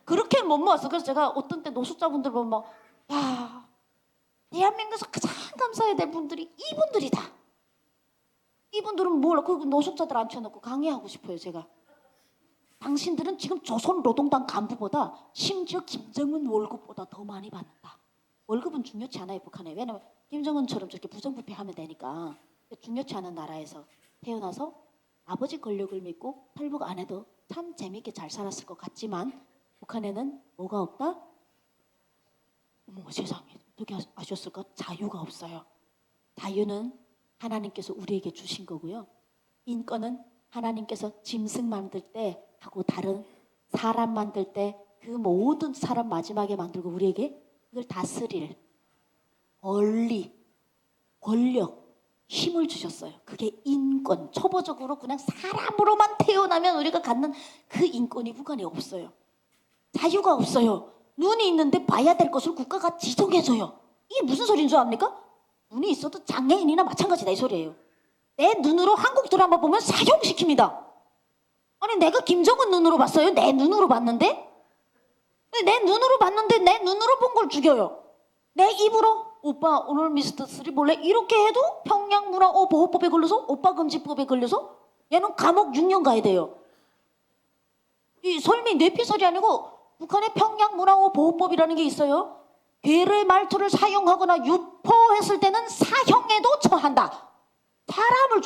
그렇게 못 모았어. 그래서 제가 어떤 때 노숙자분들 보면 막 야 대한민국에서 가장 감사해야 될 분들이 이분들이다. 이분들은 몰라. 그 노숙자들 앉혀놓고 강의하고 싶어요 제가. 당신들은 지금 조선노동당 간부보다 심지어 김정은 월급보다 더 많이 받는다. 월급은 중요치 않아요, 북한에. 왜냐면 김정은처럼 저렇게 부정부패하면 되니까. 중요치 않은 나라에서 태어나서 아버지 권력을 믿고 탈북 안 해도 참 재밌게 잘 살았을 것 같지만 북한에는 뭐가 없다? 어머 세상에, 어떻게 아셨을까? 자유가 없어요. 자유는 하나님께서 우리에게 주신 거고요. 인권은 하나님께서 짐승 만들 때 하고 다른 사람 만들 때 그 모든 사람 마지막에 만들고 우리에게 그걸 다스릴 권리, 권력, 힘을 주셨어요. 그게 인권. 초보적으로 그냥 사람으로만 태어나면 우리가 갖는 그 인권이 북한에 없어요. 자유가 없어요. 눈이 있는데 봐야 될 것을 국가가 지정해줘요. 이게 무슨 소리인 줄 압니까? 눈이 있어도 장애인이나 마찬가지다 이 소리예요. 내 눈으로 한국 드라마 보면 사형시킵니다. 아니 내가 김정은 눈으로 봤어요? 내 눈으로 봤는데? 내 눈으로 봤는데 내 눈으로 본 걸 죽여요. 내 입으로 오빠 오늘 미스터 3 볼래? 이렇게 해도 평양문화보호법에 걸려서 오빠금지법에 걸려서 얘는 감옥 6년 가야 돼요. 이 설미 뇌피설이 아니고 북한의 평양문화보호법이라는 게 있어요. 괴뢰 말투를 사용하거나 유포했을 때는 사형에도 처한다. 사람을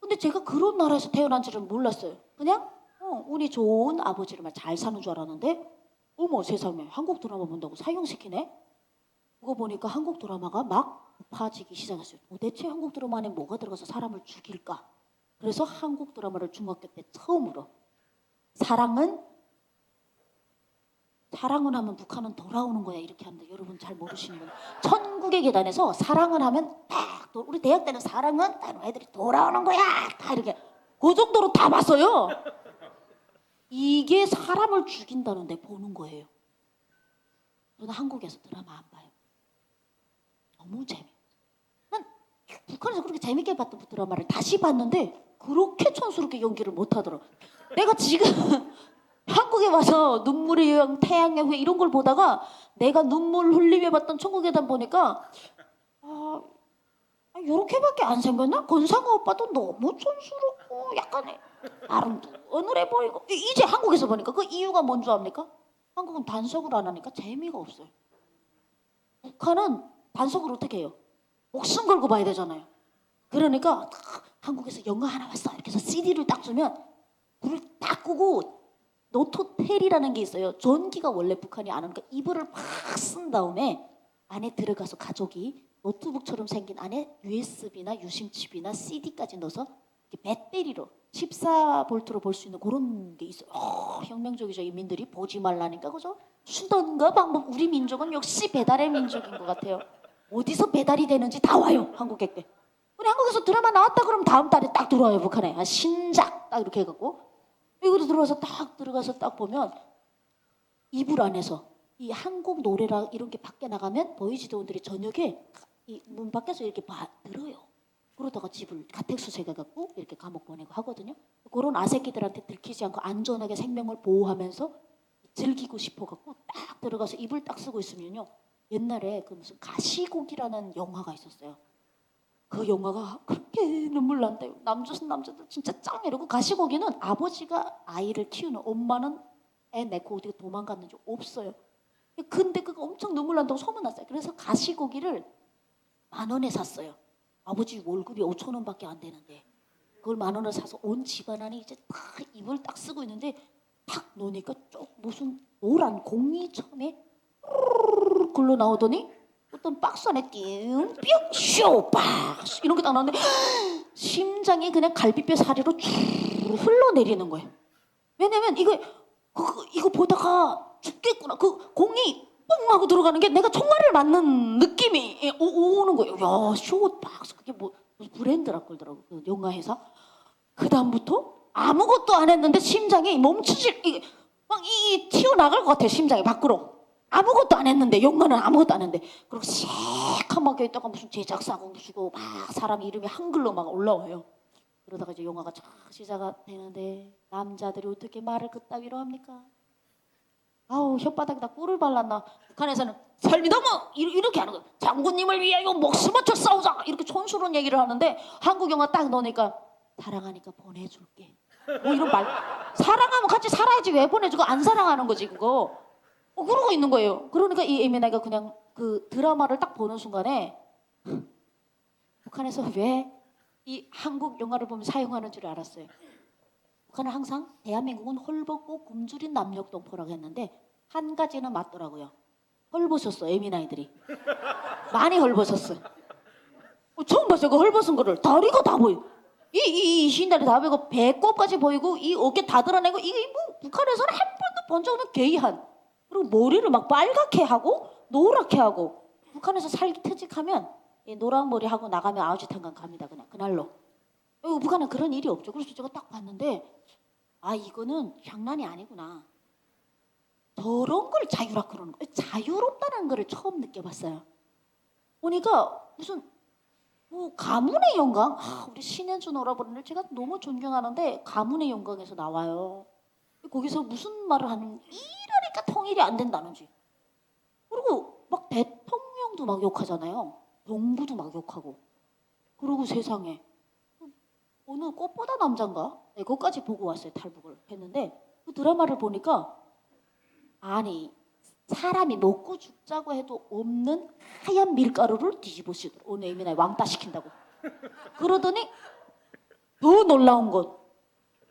근데 제가 그런 나라에서 태어난 줄은 몰랐어요. 그냥 운이 좋은 아버지를 잘 사는 줄 알았는데 어머 세상에 한국 드라마 본다고 사형시키네? 그거 보니까 한국 드라마가 막 파지기 시작했어요. 도대체 한국 드라마 안에 뭐가 들어가서 사람을 죽일까? 그래서 한국 드라마를 중학교 때 처음으로 사랑은 하면 북한은 돌아오는 거야 이렇게 하는데 여러분 잘 모르시는 거예요. 천국의 계단에서 사랑을 하면 딱 우리 대학 때는 사랑은 애들이 돌아오는 거야 다 이렇게 그 정도로 다 봤어요. 이게 사람을 죽인다는데 보는 거예요. 저는 한국에서 드라마 안 봐요. 너무 재미없어요. 난 북한에서 그렇게 재밌게 봤던 드라마를 다시 봤는데 그렇게 촌스럽게 연기를 못하더라고요. 내가 지금 한국에 와서 눈물의 여왕, 태양의 후예 이런 걸 보다가 내가 눈물 흘리며 봤던 천국의 계단 보니까 요렇게밖에 안 생겼나? 권상우 오빠도 너무 촌스럽고 약간 어눌해 보이고 이제 한국에서 보니까 그 이유가 뭔 줄 압니까? 한국은 단속을 안 하니까 재미가 없어요. 북한은 단속을 어떻게 해요? 목숨 걸고 봐야 되잖아요. 그러니까 한국에서 영화 하나 왔어 이렇게 해서 CD를 딱 주면 불을 딱 끄고 노토텔이라는 게 있어요. 전기가 원래 북한이 안 오니까 이불을 팍 쓴 다음에 안에 들어가서 가족이 노트북처럼 생긴 안에 USB나 유심칩이나 CD까지 넣어서 배터리로 14V로 볼 수 있는 그런 게 있어요. 혁명적이죠. 인민들이 보지 말라니까 그죠? 수단과 방법. 우리 민족은 역시 배달의 민족인 것 같아요. 어디서 배달이 되는지 다 와요. 한국에 때. 우리 한국에서 드라마 나왔다 그러면 다음 달에 딱 들어와요. 북한에. 신작 딱 이렇게 해갖고 이것도 들어와서 딱 들어가서 딱 보면 이불 안에서 이 한국 노래랑 이런 게 밖에 나가면 보이지도원들이 저녁에 이 문 밖에서 이렇게 들어요. 그러다가 집을 가택수색해 갖고 이렇게 감옥 보내고 하거든요. 그런 아새끼들한테 들키지 않고 안전하게 생명을 보호하면서 즐기고 싶어 갖고 딱 들어가서 이불 딱 쓰고 있으면요. 옛날에 그 무슨 가시곡이라는 영화가 있었어요. 그 영화가 그렇게 눈물 난대요. 남자들 진짜 짱 이러고 가시고기는 아버지가 아이를 키우는 엄마는 애 낳고 어디 도망갔는지 없어요. 근데 그거 엄청 눈물 난다고 소문났어요. 그래서 가시고기를 10,000원에 샀어요. 아버지 월급이 5,000원밖에 안 되는데 그걸 10,000원을 사서 온 집안안이 이제 딱 입을 딱 쓰고 있는데 딱 놓으니까 쭉 무슨 노란 공이 처음에 굴러 나오더니 어떤 박스 안에 띵뿅 쇼박 이런 게 딱 나오는데 심장이 그냥 갈비뼈 사리로 쭉 흘러내리는 거예요. 왜냐면 이거 보다가 죽겠구나. 그 공이 뽕 하고 들어가는 게 내가 총알을 맞는 느낌이 오는 거예요. 야 쇼박스 그게 뭐 브랜드라 그러더라고 그 영화 회사. 그 다음부터 아무것도 안 했는데 심장이 멈추질 막 튀어나갈 것 같아요. 심장이 밖으로. 아무것도 안 했는데 영화는 아무것도 안 했는데 그리고 새카맣게 있다가 무슨 제작사고 무시고 막 사람 이름이 한글로 막 올라와요. 그러다가 이제 영화가 쫙 시작이 되는데 남자들이 어떻게 말을 그따위로 합니까? 아우 혓바닥에다 꿀을 발랐나. 북한에서는 삶이 너무 이렇게 하는 거예요. 장군님을 위하여 목숨 바쳐 싸우자 이렇게 촌스러운 얘기를 하는데 한국 영화 딱 넣으니까 사랑하니까 보내줄게. 뭐 이런 말. 사랑하면 같이 살아야지 왜 보내주고 안 사랑하는 거지 그거. 그러고 있는 거예요. 그러니까 이 에미나가 그냥 그 드라마를 딱 보는 순간에 북한에서 왜 이 한국 영화를 보면 사용하는 줄 알았어요. 북한은 항상 대한민국은 헐벗고 굶주린 남녘동포라고 했는데 한 가지는 맞더라고요. 헐벗었어 에미나이들이. 많이 헐벗었어. 처음 봤어요. 그 헐벗은 거를. 다리가 다 보여. 이 신다리 다 보이고 배꼽까지 보이고 이 어깨 다 드러내고 이게 뭐 북한에서는 한 번도 본 적 없는 게이한. 그리고 머리를 막 빨갛게 하고 노랗게 하고 북한에서 살기 퇴직하면 이 노란 머리 하고 나가면 아우지탄간 갑니다. 그냥 그날로. 북한은 그런 일이 없죠. 그래서 제가 딱 봤는데 아 이거는 장난이 아니구나. 저런 걸 자유라 그러는 거예요. 자유롭다는 걸 처음 느껴봤어요. 보니까 무슨 뭐 가문의 영광? 우리 신현준 오라버니를 제가 너무 존경하는데 가문의 영광에서 나와요. 거기서 무슨 말을 하는 이러니까 통일이 안 된다는지. 그리고 막 대통령도 막 욕하잖아요. 정부도 막 욕하고. 그리고 세상에 어느 꽃보다 남잔가? 네, 그것까지 보고 왔어요. 탈북을 했는데 그 드라마를 보니까 아니 사람이 먹고 죽자고 해도 없는 하얀 밀가루를 뒤집어 쓰더라고. 오늘 에미나에 왕따 시킨다고. 그러더니 더 놀라운 건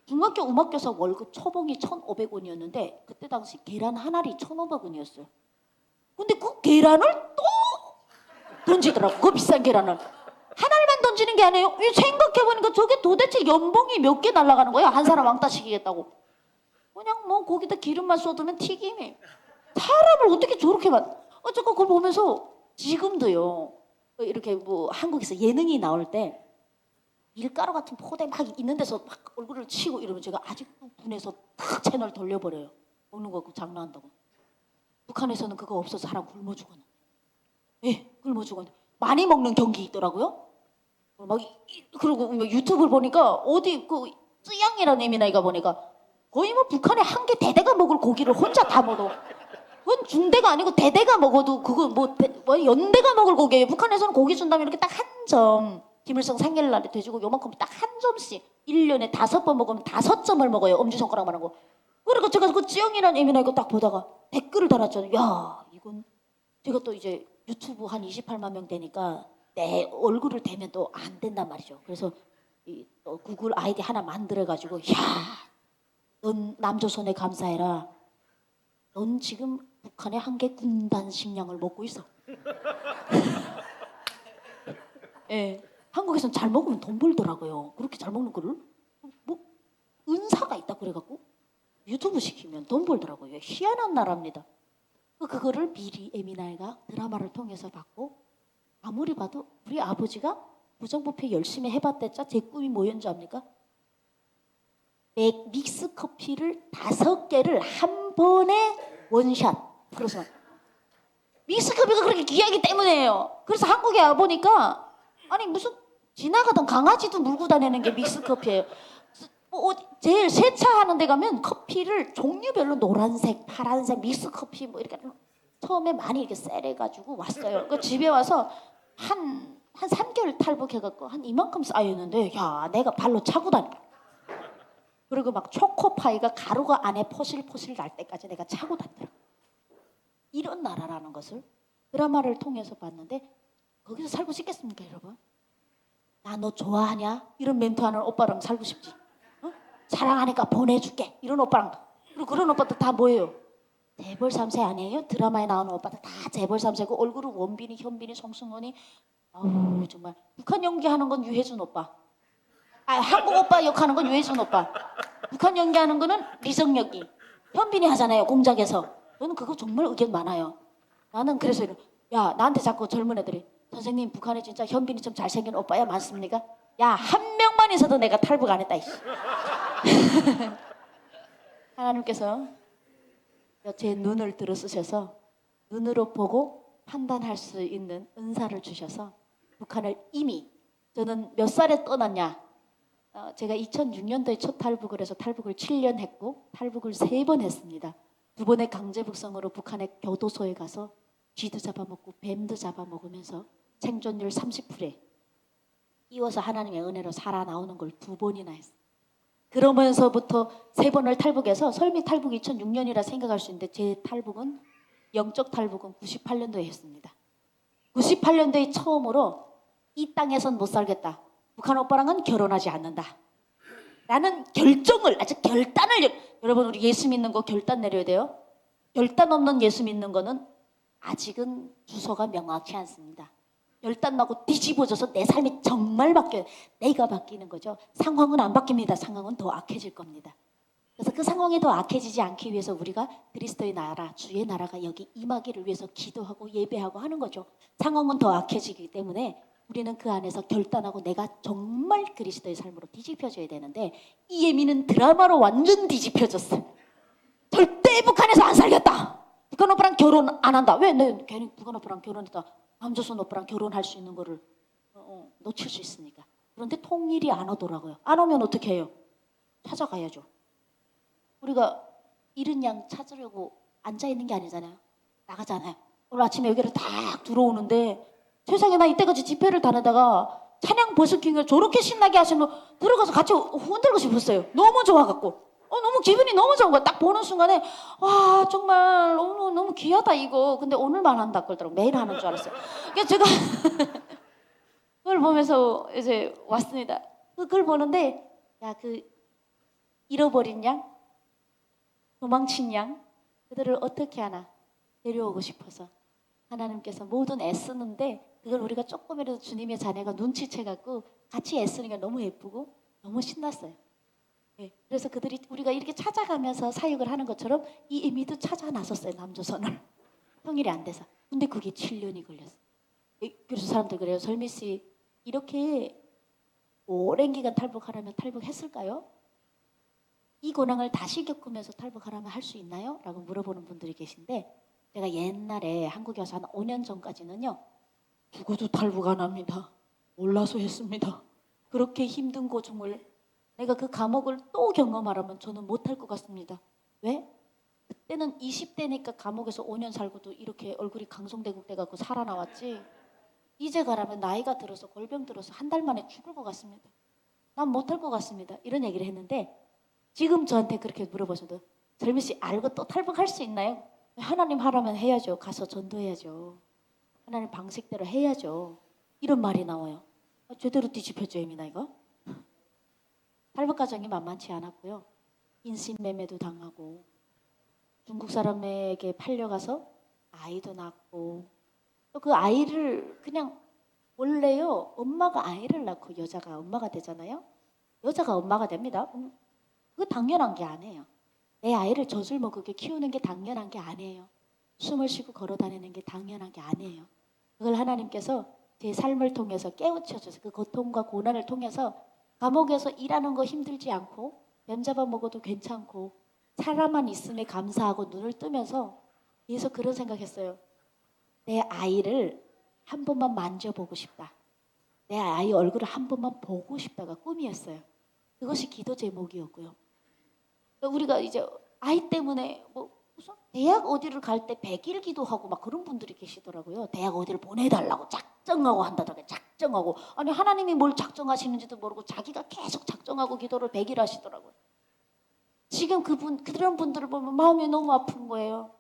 중학교 음악교사 월급 초봉이 1,500원이었는데 그때 당시 계란 한 알이 1,500원이었어요. 근데 그 계란을 또 던지더라고. 그 비싼 계란을. 한 알만 던지는 게 아니에요. 생각해보니까 저게 도대체 연봉이 몇 개 날아가는 거야. 한 사람 왕따 시키겠다고. 그냥 뭐 거기다 기름만 쏟으면 튀김이. 사람을 어떻게 저렇게 어쨌건 그걸 보면서 지금도요. 이렇게 뭐 한국에서 예능이 나올 때 밀가루 같은 포대 막 있는 데서 막 얼굴을 치고 이러면 제가 아직도 분해서 탁 채널 돌려버려요. 먹는 거 장난한다고. 북한에서는 그거 없어서 사람 굶어 죽었는데. 예, 굶어 죽었는데. 많이 먹는 경기 있더라고요. 막 그리고 유튜브를 보니까 어디 그 쯔양이라는 애미나이가 보니까 거의 뭐 북한에 한 개 대대가 먹을 고기를 혼자 다 먹어. 그건 중대가 아니고 대대가 먹어도 그거 뭐 연대가 먹을 고기예요. 북한에서는 고기 준다면 이렇게 딱 한 점. 김일성 생일날에 돼지고기 요만큼 딱 한 점씩 1년에 5번 먹으면 5점을 먹어요. 엄지손가락만 하고. 그리고 제가 그 찌영이라는 애미나 이거 딱 보다가 댓글을 달았잖아요. 야 이건 제가 또 이제 유튜브 한 28만 명 되니까 내 얼굴을 대면 또 안 된단 말이죠. 그래서 또 구글 아이디 하나 만들어가지고 넌 남조선에 감사해라. 넌 지금 북한의 한 개 군단 식량을 먹고 있어. 예, 한국에서는 잘 먹으면 돈 벌더라고요. 그렇게 잘 먹는 거를 뭐 은사가 있다 그래갖고 유튜브 시키면 돈 벌더라고요. 희한한 나라입니다. 그거를 미리 에미나이가 드라마를 통해서 봤고 아무리 봐도 우리 아버지가 부정부패 열심히 해봤댔자 제 꿈이 뭐였는지 압니까? 믹스 커피를 5개를 한 번에 원샷. 그래서 믹스 커피가 그렇게 귀하기 때문이에요. 그래서 한국에 와보니까 아니 무슨 지나가던 강아지도 물고 다니는 게 믹스 커피예요. 제일 세차하는 데 가면 커피를 종류별로 노란색, 파란색, 믹스 커피 뭐 이렇게 처음에 많이 이렇게 쎄래가지고 왔어요. 그 집에 와서 한 3개월 탈북해갖고 한 이만큼 쌓였는데 야 내가 발로 차고 다녀. 그리고 막 초코파이가 가루가 안에 포실포실 날 때까지 내가 차고 다니더라. 이런 나라라는 것을 드라마를 통해서 봤는데 거기서 살고 싶겠습니까 여러분? 나 너 좋아하냐? 이런 멘트하는 오빠랑 살고 싶지. 어? 사랑하니까 보내줄게. 이런 오빠랑. 그리고 그런 오빠들 다 뭐예요? 재벌 3세 아니에요? 드라마에 나오는 오빠들 다 재벌 3세고 얼굴은 원빈이, 현빈이, 송승헌이 아우 정말 북한 연기하는 건 유해준 오빠. 한국 오빠 역하는 건 유해준 오빠. 북한 연기하는 거는 리정혁이. 현빈이 하잖아요 공작에서. 저는 그거 정말 의견 많아요. 나는 그래서 야 나한테 자꾸 젊은 애들이 선생님 북한에 진짜 현빈이 좀 잘생긴 오빠야 많습니까? 야 한 명만 있어도 내가 탈북 안 했다 이씨. 하나님께서 제 눈을 들어쓰셔서 눈으로 보고 판단할 수 있는 은사를 주셔서 북한을 이미 저는 몇 살에 떠났냐 제가 2006년도에 첫 탈북을 해서 탈북을 7년 했고 탈북을 3번 했습니다. 2번의 강제북성으로 북한의 교도소에 가서 쥐도 잡아먹고 뱀도 잡아먹으면서 생존율 30%에 이어서 하나님의 은혜로 살아나오는 걸 2번이나 했어요. 그러면서부터 3번을 탈북해서 설미 탈북이 2006년이라 생각할 수 있는데 제 탈북은 영적 탈북은 98년도에 했습니다. 98년도에 처음으로 이 땅에선 못 살겠다. 북한 오빠랑은 결혼하지 않는다. 라는 결정을 아주 결단을 여러분 우리 예수 믿는 거 결단 내려야 돼요. 결단 없는 예수 믿는 거는 아직은 주소가 명확치 않습니다. 결단 나고 뒤집어져서 내 삶이 정말 바뀌어요. 내가 바뀌는 거죠. 상황은 안 바뀝니다. 상황은 더 악해질 겁니다. 그래서 그 상황이 더 악해지지 않기 위해서 우리가 그리스도의 나라, 주의 나라가 여기 임하기를 위해서 기도하고 예배하고 하는 거죠. 상황은 더 악해지기 때문에 우리는 그 안에서 결단하고 내가 정말 그리스도의 삶으로 뒤집혀져야 되는데 이 예미는 드라마로 완전 뒤집혀졌어요. 절대 북한에서 안 살겠다. 북한 오빠랑 결혼 안 한다. 왜? 내 괜히 북한 오빠랑 결혼했다. 남조선 오빠랑 결혼할 수 있는 거를 놓칠 수 있으니까. 그런데 통일이 안 오더라고요. 안 오면 어떻게 해요? 찾아가야죠. 우리가 잃은 양 찾으려고 앉아있는 게 아니잖아요. 나가잖아요. 오늘 아침에 여기를 딱 들어오는데 세상에 나 이때까지 집회를 다니다가 찬양 버스킹을 저렇게 신나게 하시면 들어가서 같이 흔들고 싶었어요. 너무 좋아갖고. 너무 기분이 너무 좋은 거야. 딱 보는 순간에 와 정말 너무 귀하다 이거. 근데 오늘만 한다 그러더라고. 매일 하는 줄 알았어요. 그래서 제가 그걸 보면서 이제 왔습니다. 그걸 보는데 야 그 잃어버린 양, 도망친 양 그들을 어떻게 하나 데려오고 싶어서 하나님께서 모든 애쓰는데 그걸 우리가 조금이라도 주님의 자녀가 눈치채갖고 같이 애쓰는 게 너무 예쁘고 너무 신났어요. 네, 그래서 그들이 우리가 이렇게 찾아가면서 사역을 하는 것처럼 이 이미도 찾아 나섰어요. 남조선을. 통일이 안 돼서. 근데 그게 7년이 걸렸어요. 그래서 사람들 그래요. 설미 씨 이렇게 오랜 기간 탈북하려면 탈북했을까요? 이 고난을 다시 겪으면서 탈북하려면 할 수 있나요? 라고 물어보는 분들이 계신데 제가 옛날에 한국에 와서 한 5년 전까지는요. 죽어도 탈북 안 합니다. 몰라서 했습니다. 그렇게 힘든 고중을 내가 그 감옥을 또 경험하라면 저는 못할 것 같습니다. 왜? 그때는 20대니까 감옥에서 5년 살고도 이렇게 얼굴이 강성대국 돼갖고 살아나왔지. 이제 가라면 나이가 들어서 골병 들어서 한 달 만에 죽을 것 같습니다. 난 못할 것 같습니다. 이런 얘기를 했는데 지금 저한테 그렇게 물어보셔도 절미 씨 알고 또 탈북할 수 있나요? 하나님 하라면 해야죠. 가서 전도해야죠. 하나님 방식대로 해야죠. 이런 말이 나와요. 제대로 뒤집혀져 이미나 이거. 탈북 과정이 만만치 않았고요. 인신매매도 당하고 중국 사람에게 팔려가서 아이도 낳고 또 그 아이를 그냥 원래요. 엄마가 아이를 낳고 여자가 엄마가 되잖아요. 여자가 엄마가 됩니다. 그거 당연한 게 아니에요. 내 아이를 젖을 먹게 키우는 게 당연한 게 아니에요. 숨을 쉬고 걸어다니는 게 당연한 게 아니에요. 그걸 하나님께서 제 삶을 통해서 깨우쳐줘서 그 고통과 고난을 통해서 감옥에서 일하는 거 힘들지 않고 면 잡아 먹어도 괜찮고 사람만 있음에 감사하고 눈을 뜨면서 계속 그런 생각했어요. 내 아이를 한 번만 만져보고 싶다. 내 아이 얼굴을 한 번만 보고 싶다가 꿈이었어요. 그것이 기도 제목이었고요. 우리가 이제 아이 때문에 뭐 무슨 대학 어디를 갈 때 100일 기도하고 막 그런 분들이 계시더라고요. 대학 어디를 보내달라고 작정하고 한다더라고요. 작정하고. 아니 하나님이 뭘 작정하시는지도 모르고 자기가 계속 작정하고 기도를 100일 하시더라고요. 지금 그런 분들을 보면 마음이 너무 아픈 거예요.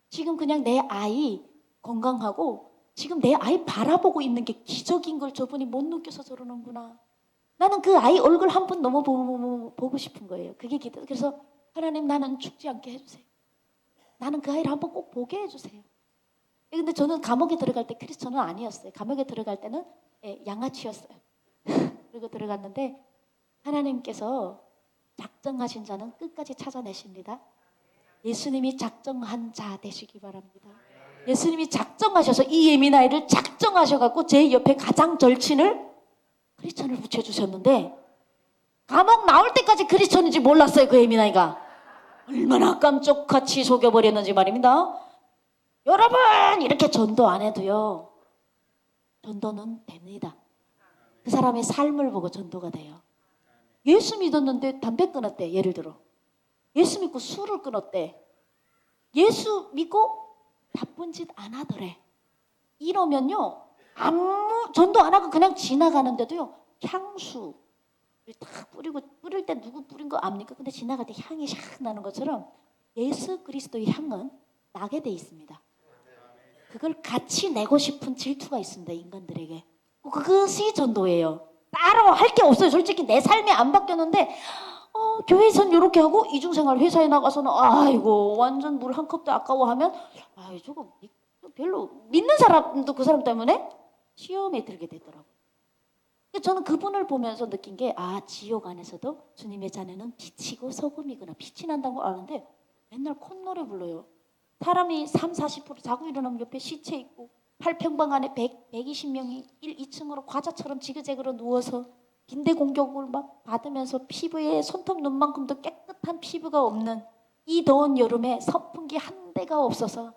지금 그냥 내 아이 건강하고 지금 내 아이 바라보고 있는 게 기적인 걸 저분이 못 느껴서 저러는구나. 나는 그 아이 얼굴 한 번 너무 보고 싶은 거예요. 그게 기도. 그래서 하나님 나는 죽지 않게 해주세요. 나는 그 아이를 한번 꼭 보게 해주세요. 근데 저는 감옥에 들어갈 때 크리스천은 아니었어요. 감옥에 들어갈 때는 양아치였어요. 그리고 들어갔는데 하나님께서 작정하신 자는 끝까지 찾아내십니다. 예수님이 작정한 자 되시기 바랍니다. 예수님이 작정하셔서 이 예민 아이를 작정하셔갖고 제 옆에 가장 절친을 크리스천을 붙여주셨는데 감옥 나올 때까지 크리스천인지 몰랐어요. 그 예민 아이가 얼마나 깜짝같이 속여버렸는지 말입니다. 여러분 이렇게 전도 안 해도요. 전도는 됩니다. 그 사람의 삶을 보고 전도가 돼요. 예수 믿었는데 담배 끊었대. 예를 들어 예수 믿고 술을 끊었대. 예수 믿고 나쁜 짓 안 하더래. 이러면요 아무 전도 안 하고 그냥 지나가는데도요 향수, 딱 뿌리고 뿌릴 때 누구 뿌린 거 압니까? 근데 지나갈 때 향이 샥 나는 것처럼 예수 그리스도의 향은 나게 돼 있습니다. 그걸 같이 내고 싶은 질투가 있습니다. 인간들에게. 그것이 전도예요. 따로 할 게 없어요. 솔직히 내 삶이 안 바뀌었는데 교회에선 이렇게 하고 이중생활 회사에 나가서는 아이고 완전 물 한 컵도 아까워하면 저거 별로 믿는 사람도 그 사람 때문에 시험에 들게 되더라고요. 저는 그분을 보면서 느낀 게 지옥 안에서도 주님의 자녀는 빛이고 소금이구나. 빛이 난다고 아는데 맨날 콧노래 불러요. 사람이 30-40% 자고 일어나면 옆에 시체 있고 8평방 안에 120명이 2층으로 과자처럼 지그재그로 누워서 빈대 공격을 막 받으면서 피부에 손톱 눈만큼도 깨끗한 피부가 없는 이 더운 여름에 선풍기 한 대가 없어서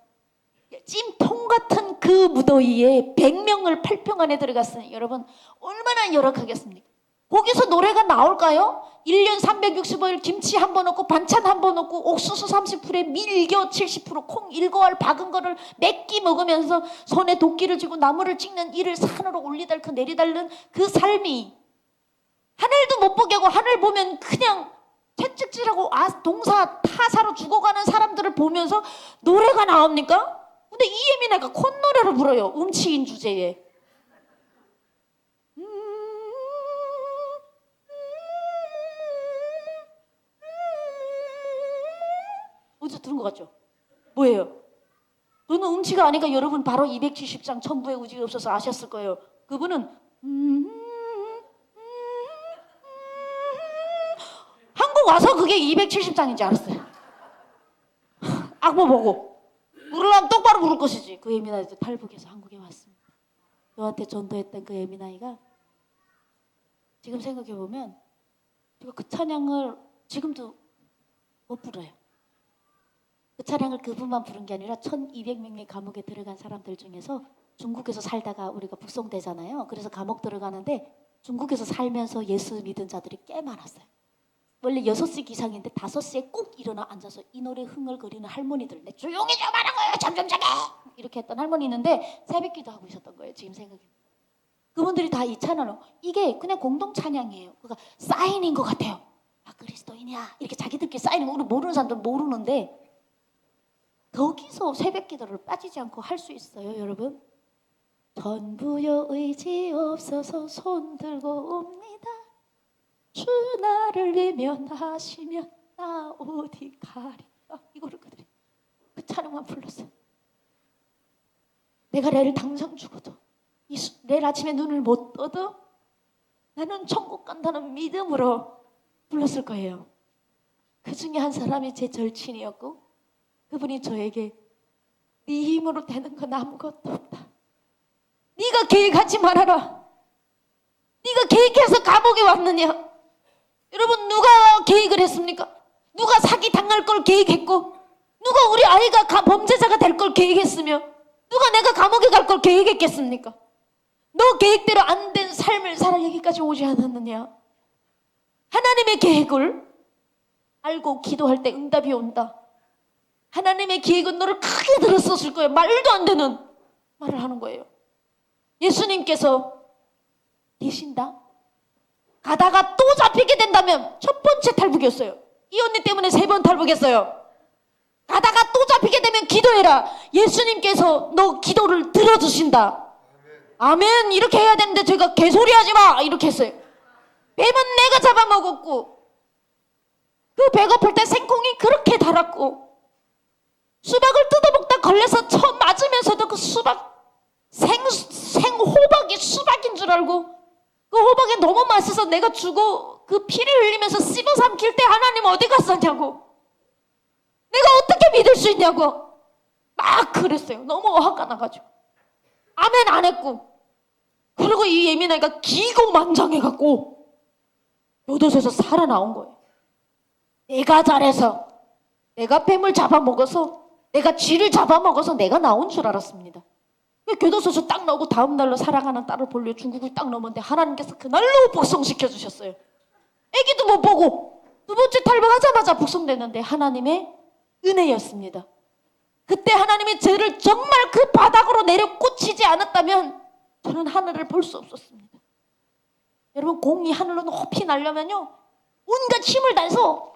찜통 같은 그 무더위에 100명을 8평 안에 들어갔으니 여러분 얼마나 열악하겠습니까? 거기서 노래가 나올까요? 1년 365일 김치 한 번 넣고 반찬 한 번 넣고 옥수수 30%에 밀겨 70% 콩 1고알 박은 거를 몇 끼 먹으면서 손에 도끼를 쥐고 나무를 찍는 이를 산으로 올리달고 내리달는 그 삶이 하늘도 못 보게 하고 하늘 보면 그냥 채찍질하고 동사 타사로 죽어가는 사람들을 보면서 노래가 나옵니까? 근데 이예민애가 콧노래를 불어요. 음치인 주제에. 어디서 들은 것 같죠? 뭐예요? 저는 음치가 아니까 여러분 바로 270장 천부의 우직이 없어서 아셨을 거예요. 그분은 한국 와서 그게 270장인지 알았어요. 악보 보고 부르려면 똑바로 부를 것이지. 그 예민아이도 탈북해서 한국에 왔습니다. 저한테 전도했던 그 예민아이가 지금 생각해보면 제가 그 찬양을 지금도 못 불러요. 그 찬양을 그분만 부른 게 아니라 1200명의 감옥에 들어간 사람들 중에서 중국에서 살다가 우리가 북송되잖아요. 그래서 감옥 들어가는데 중국에서 살면서 예수 믿은 자들이 꽤 많았어요. 원래 6시 기상인데 5시에 꼭 일어나 앉아서 이 노래 흥얼거리는 할머니들, 내 조용히 좀 하라고요, 잠 좀 자게 이렇게 했던 할머니 있는데 새벽기도 하고 있었던 거예요. 지금 생각해. 그분들이 다 이 찬양을 이게 그냥 공동 찬양이에요. 그러니까 사인인 것 같아요. 그리스도인이야 이렇게 자기들끼리 사인인 거 우리 모르는 사람들 모르는데 거기서 새벽기도를 빠지지 않고 할 수 있어요, 여러분. 전부여 의지 없어서 손 들고 옵니다. 주 나를 외면하시면 나 어디 가리까. 이거를 그들이 그 찬양만 불렀어요. 내가 내일 당장 죽어도 내일 아침에 눈을 못 떠도 나는 천국 간다는 믿음으로 불렀을 거예요. 그 중에 한 사람이 제 절친이었고 그분이 저에게 네 힘으로 되는 건 아무것도 없다. 네가 계획하지 말아라. 네가 계획해서 감옥에 왔느냐. 여러분 누가 계획을 했습니까? 누가 사기 당할 걸 계획했고 누가 우리 아이가 범죄자가 될 걸 계획했으며 누가 내가 감옥에 갈 걸 계획했겠습니까? 너 계획대로 안 된 삶을 살아 여기까지 오지 않았느냐. 하나님의 계획을 알고 기도할 때 응답이 온다. 하나님의 계획은 너를 크게 들었었을 거예요. 말도 안 되는 말을 하는 거예요. 예수님께서 계신다. 가다가 또 잡히게 된다면 첫 번째 탈북이었어요. 이 언니 때문에 3번 탈북했어요. 가다가 또 잡히게 되면 기도해라. 예수님께서 너 기도를 들어주신다. 아멘. 이렇게 해야 되는데 제가 개소리하지 마 이렇게 했어요. 뱀은 내가 잡아먹었고 그 배고플 때 생콩이 그렇게 달았고 수박을 뜯어먹다 걸려서 처음 맞으면서도 그 수박 생호박이 수박인 줄 알고 그 호박이 너무 맛있어서 내가 주고 그 피를 흘리면서 씹어 삼킬 때 하나님 어디 갔었냐고 내가 어떻게 믿을 수 있냐고 막 그랬어요. 너무 화가 나가지고 아멘 안 했고 그리고 이 예민아이가 기고만장해갖고 교도소에서 살아나온 거예요. 내가 잘해서 내가 뱀을 잡아먹어서 내가 쥐를 잡아먹어서 내가 나온 줄 알았습니다. 교도소에서 딱 나오고 다음 날로 사랑하는 딸을 보려 중국을 딱 넘었는데 하나님께서 그날로 북송시켜 주셨어요. 애기도 못 보고 두 번째 탈북하자마자 북송됐는데 하나님의 은혜였습니다. 그때 하나님의 죄를 정말 그 바닥으로 내려 꽂히지 않았다면 저는 하늘을 볼 수 없었습니다. 여러분 공이 하늘로 높이 날려면요 온갖 힘을 다해서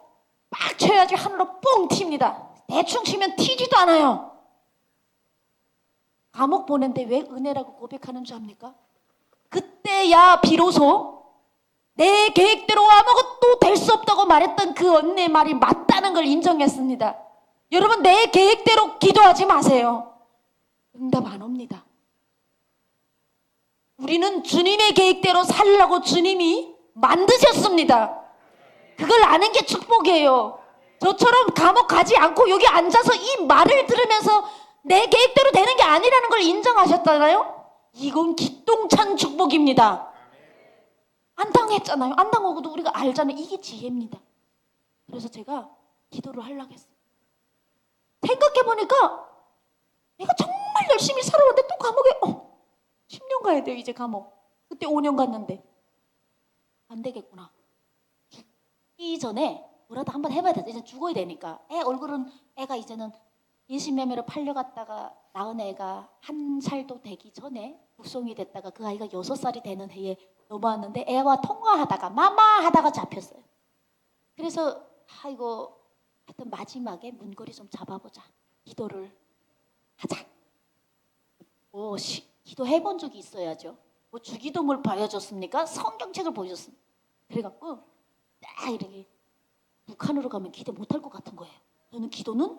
막 쳐야지 하늘로 뻥 튑니다. 대충 치면 튀지도 않아요. 감옥 보낸데 왜 은혜라고 고백하는 줄 압니까? 그때야 비로소 내 계획대로 아무것도 될 수 없다고 말했던 그 언니의 말이 맞다는 걸 인정했습니다. 여러분 내 계획대로 기도하지 마세요. 응답 안 옵니다. 우리는 주님의 계획대로 살라고 주님이 만드셨습니다. 그걸 아는 게 축복이에요. 저처럼 감옥 가지 않고 여기 앉아서 이 말을 들으면서 내 계획대로 되는 게 아니라는 걸 인정하셨잖아요. 이건 기똥찬 축복입니다. 안 당했잖아요. 안 당하고도 우리가 알잖아요. 이게 지혜입니다. 그래서 제가 기도를 하려고 했어요. 생각해보니까 내가 정말 열심히 살아왔는데 또 감옥에 10년 가야 돼요. 이제 감옥. 그때 5년 갔는데 안 되겠구나. 죽기 전에 뭐라도 한번 해봐야 돼. 이제 죽어야 되니까. 얼굴은 애가 이제는 인신매매로 팔려갔다가 낳은 애가 1살도 되기 전에 북송이 됐다가 그 아이가 6살이 되는 해에 넘어왔는데 애와 통화하다가 마마 하다가 잡혔어요. 그래서 이거 하여튼 마지막에 문고리 좀 잡아보자. 기도를 하자. 기도해본 적이 있어야죠. 뭐 주기도물 보여줬습니까? 성경책을 보여줬습니다. 그래갖고 딱 이렇게 북한으로 가면 기도 못할 것 같은 거예요. 저는 기도는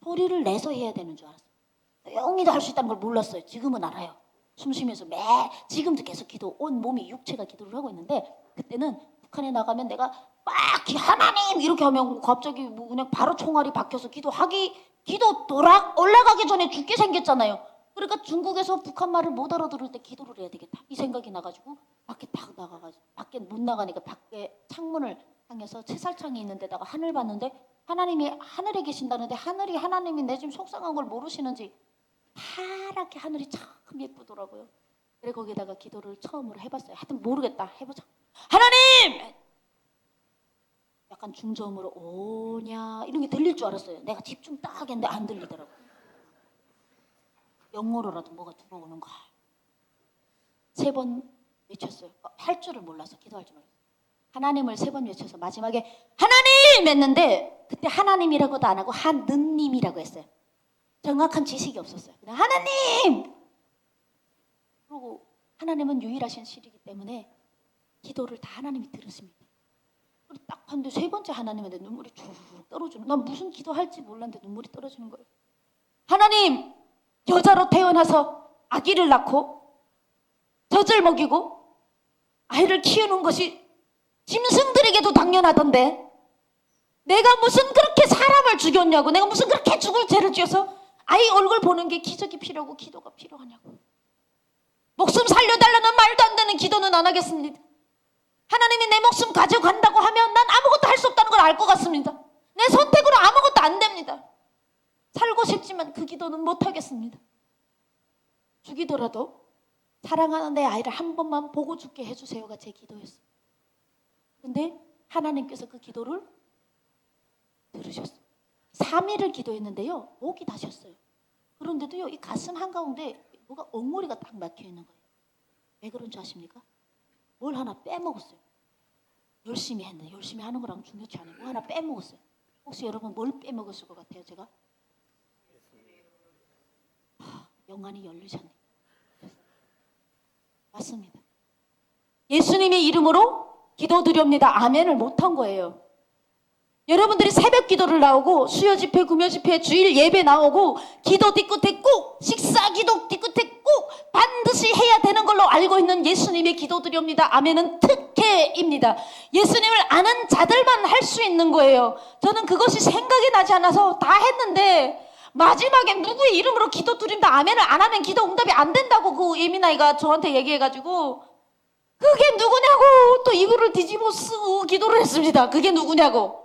소리를 내서 해야 되는 줄 알았어요. 조용히도 할 수 있다는 걸 몰랐어요. 지금은 알아요. 숨 쉬면서 지금도 계속 기도, 온 몸이 육체가 기도를 하고 있는데 그때는 북한에 나가면 내가 막 하나님 이렇게 하면 갑자기 뭐 그냥 바로 총알이 박혀서 기도 올라가기 전에 죽게 생겼잖아요. 그러니까 중국에서 북한 말을 못 알아들을 때 기도를 해야 되겠다 이 생각이 나가지고 밖에 딱 나가가지고 밖에 못 나가니까 밖에 창문을 향해서 채살창이 있는 데다가 하늘 봤는데 하나님이 하늘에 계신다는데 하나님이 내 지금 속상한 걸 모르시는지 파랗게 하늘이 참 예쁘더라고요. 그래 거기다가 기도를 처음으로 해봤어요. 하여튼 모르겠다 해보자. 하나님! 약간 중저음으로 오냐 이런 게 들릴 줄 알았어요. 내가 집중 딱 했는데 안 들리더라고요. 영어로라도 뭐가 들어오는 거야. 3번 외쳤어요. 할 줄을 몰라서 기도할 줄 몰랐어요. 하나님을 3번 외쳐서 마지막에 하나님! 했는데 그때 하나님이라고도 안 하고 하느님이라고 했어요. 정확한 지식이 없었어요. 그냥 하나님! 그리고 하나님은 유일하신 신이기 때문에 기도를 다 하나님이 들으십니다. 그리고 딱 봤는데 3번째 하나님한테 눈물이 쭉 떨어지는. 난 무슨 기도할지 몰랐는데 눈물이 떨어지는 거예요. 하나님! 여자로 태어나서 아기를 낳고 젖을 먹이고 아이를 키우는 것이 짐승들에게도 당연하던데 내가 무슨 그렇게 사람을 죽였냐고, 내가 무슨 그렇게 죽을 죄를 지어서 아이 얼굴 보는 게 기적이 필요하고 기도가 필요하냐고. 목숨 살려달라는 말도 안 되는 기도는 안 하겠습니다. 하나님이 내 목숨 가져간다고 하면 난 아무것도 할 수 없다는 걸 알 것 같습니다. 내 선택으로 아무것도 안 됩니다. 살고 싶지만 그 기도는 못 하겠습니다. 죽이더라도 사랑하는 내 아이를 한 번만 보고 죽게 해주세요가 제 기도였어요. 근데 하나님께서 그 기도를 들으셨어요. 3일을 기도했는데요. 목이 다셨어요. 그런데도요. 이 가슴 한가운데 뭐가 엉머리가 딱 막혀 있는 거예요. 왜 그런 줄 아십니까? 뭘 하나 빼먹었어요. 열심히 했는데 열심히 하는 거랑 중요치 않아요. 뭐 하나 빼먹었어요. 혹시 여러분 뭘 빼먹었을 것 같아요? 제가? 영안이 열리셨네요. 맞습니다. 예수님의 이름으로 기도드립니다. 아멘을 못한 거예요. 여러분들이 새벽 기도를 나오고 수요 집회, 금요 집회, 주일 예배 나오고 기도 뒤끝에 꼭 식사 기도 뒤끝에 꼭 반드시 해야 되는 걸로 알고 있는 예수님의 기도드립니다. 아멘은 특혜입니다. 예수님을 아는 자들만 할 수 있는 거예요. 저는 그것이 생각이 나지 않아서 다 했는데 마지막에 누구의 이름으로 기도드립니다. 아멘을 안 하면 기도 응답이 안 된다고 그 예민아이가 저한테 얘기해가지고 그게 누구냐고 또 이불을 뒤집어 쓰고 기도를 했습니다. 그게 누구냐고.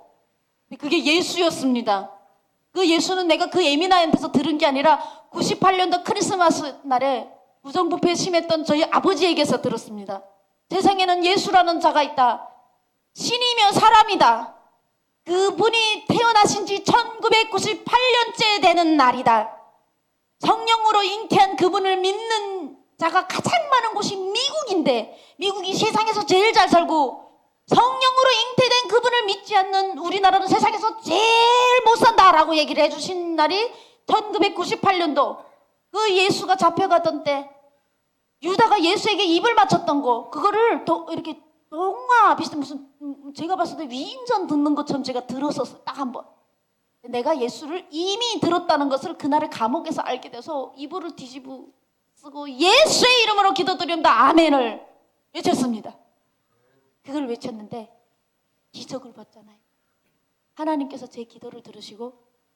그게 예수였습니다. 그 예수는 내가 그 예민아이한테서 들은 게 아니라 98년도 크리스마스 날에 부정부패에 심했던 저희 아버지에게서 들었습니다. 세상에는 예수라는 자가 있다. 신이며 사람이다. 그분이 태어나신 지 1998년째 되는 날이다. 성령으로 잉태한 그분을 믿는 자가 가장 많은 곳이 미국인데 미국이 세상에서 제일 잘 살고 성령으로 잉태된 그분을 믿지 않는 우리나라는 세상에서 제일 못 산다라고 얘기를 해주신 날이 1998년도 그 예수가 잡혀가던 때 유다가 예수에게 입을 맞췄던 거 그거를 이렇게 동화 비슷한 무슨 제가 봤을 때 위인전 듣는 것처럼 제가 들었었어요. 딱 한 번. 내가 예수를 이미 들었다는 것을 그날의 감옥에서 알게 돼서 이불을 뒤집어 쓰고 예수의 이름으로 기도드립니다. 아멘을 외쳤습니다. 그걸 외쳤는데 기적을 봤잖아요. 하나님께서 제 기도를 들으시고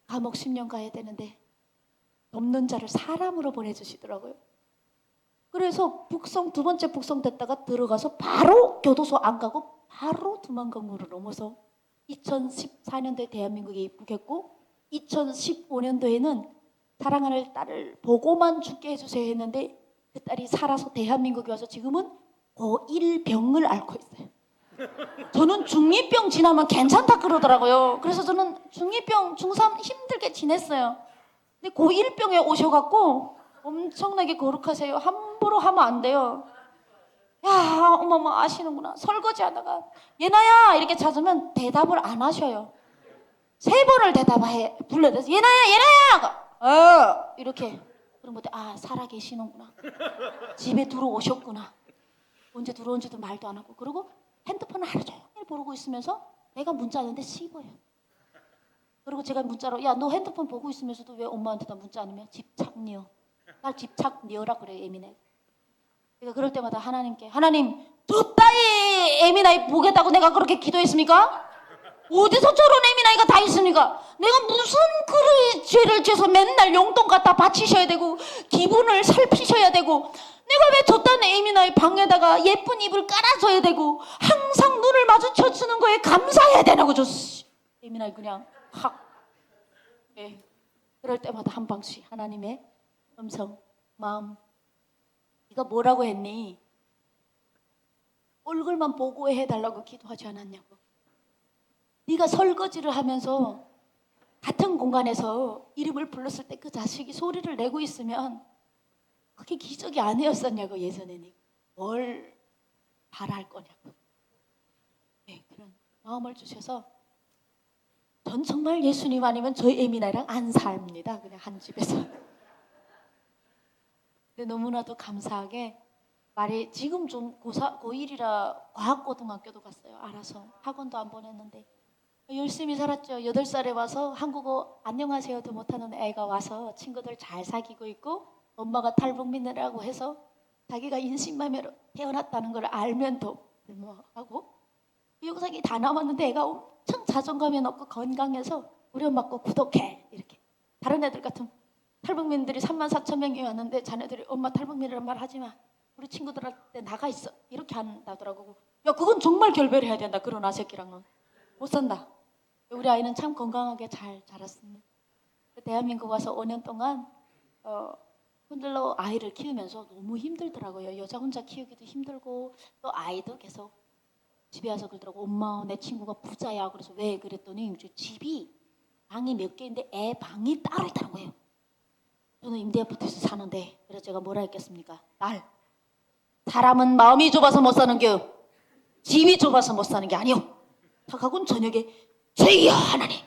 감옥 10년 가야 되는데 돕는 자를 사람으로 보내주시더라고요. 그래서 두 번째 북송 됐다가 들어가서 바로 교도소 안 가고 바로 두만강물을 넘어서 2014년도에 대한민국에 입국했고 2015년도에는 사랑하는 딸을 보고만 죽게 해주세요 했는데 그 딸이 살아서 대한민국에 와서 지금은 고1병을 앓고 있어요. 저는 중2병 지나면 괜찮다 그러더라고요. 그래서 저는 중2병, 중3 힘들게 지냈어요. 근데 고1병에 오셔갖고 엄청나게 거룩하세요. 함부로 하면 안 돼요. 야, 어머머 아시는구나. 설거지 하다가 예나야 이렇게 찾으면 대답을 안 하셔요. 3번을 대답해 불러야 돼서 예나야 이렇게 그런 것들 살아 계시는구나. 집에 들어오셨구나. 언제 들어온지도 말도 안 하고 그리고 핸드폰을 하루 종일 보고 있으면서 내가 문자 하는데 씹어요. 그리고 제가 문자로 야 너 핸드폰 보고 있으면서도 왜 엄마한테다 문자 안 하면 집착녀. 날 집착녀라 그래요. 예민해. 제가 그럴 때마다 하나님께 하나님 저 따위 예민아이 보겠다고 내가 그렇게 기도했습니까? 어디서 저런 예민아이가 다 있습니까? 내가 무슨 그의 죄를 지어서 맨날 용돈 갖다 바치셔야 되고 기분을 살피셔야 되고 내가 왜 저딴 예민아이 방에다가 예쁜 이불 깔아줘야 되고 항상 눈을 마주쳐주는 거에 감사해야 되냐고 저 예민아이 그냥 확 그럴 때마다 한 방씩 하나님의 음성 마음 네가 뭐라고 했니? 얼굴만 보고 해달라고 기도하지 않았냐고. 네가 설거지를 하면서 같은 공간에서 이름을 불렀을 때 그 자식이 소리를 내고 있으면 그게 기적이 아니었었냐고. 예전에는 뭘 바랄 거냐고. 그런 마음을 주셔서 전 정말 예수님 아니면 저희 애미나랑 안 삽니다. 그냥 한 집에서. 근데 너무나도 감사하게 말이 지금 좀 고1이라 과학고등학교도 갔어요. 알아서 학원도 안 보냈는데 열심히 살았죠. 8살에 와서 한국어 안녕하세요도 못하는 애가 와서 친구들 잘 사귀고 있고 엄마가 탈북민이라고 해서 자기가 인신매매로 태어났다는 걸 알면도 불모하고 영상이 다 남았는데 애가 엄청 자존감이 높고 건강해서 우리 엄마 거 구독해 이렇게. 다른 애들 같은 탈북민들이 34,000명이 왔는데 자네들이 엄마 탈북민이란 말 하지 마. 우리 친구들한테 나가 있어. 이렇게 한다더라고. 야 그건 정말 결별해야 된다. 그런 아새끼랑은 못 산다. 우리 아이는 참 건강하게 잘 자랐습니다. 대한민국 와서 5년 동안 혼들로 아이를 키우면서 너무 힘들더라고요. 여자 혼자 키우기도 힘들고 또 아이도 계속 집에 와서 그러더라고. 엄마 내 친구가 부자야. 그래서 왜 그랬더니 집이 방이 몇 개인데 애 방이 따로 있다는 거예요. 저는 임대 아파트에서 사는데 그래서 제가 뭐라 했겠습니까? 사람은 마음이 좁아서 못 사는 겨 집이 좁아서 못 사는 게 아니오. 하고는 저녁에 주여 하나님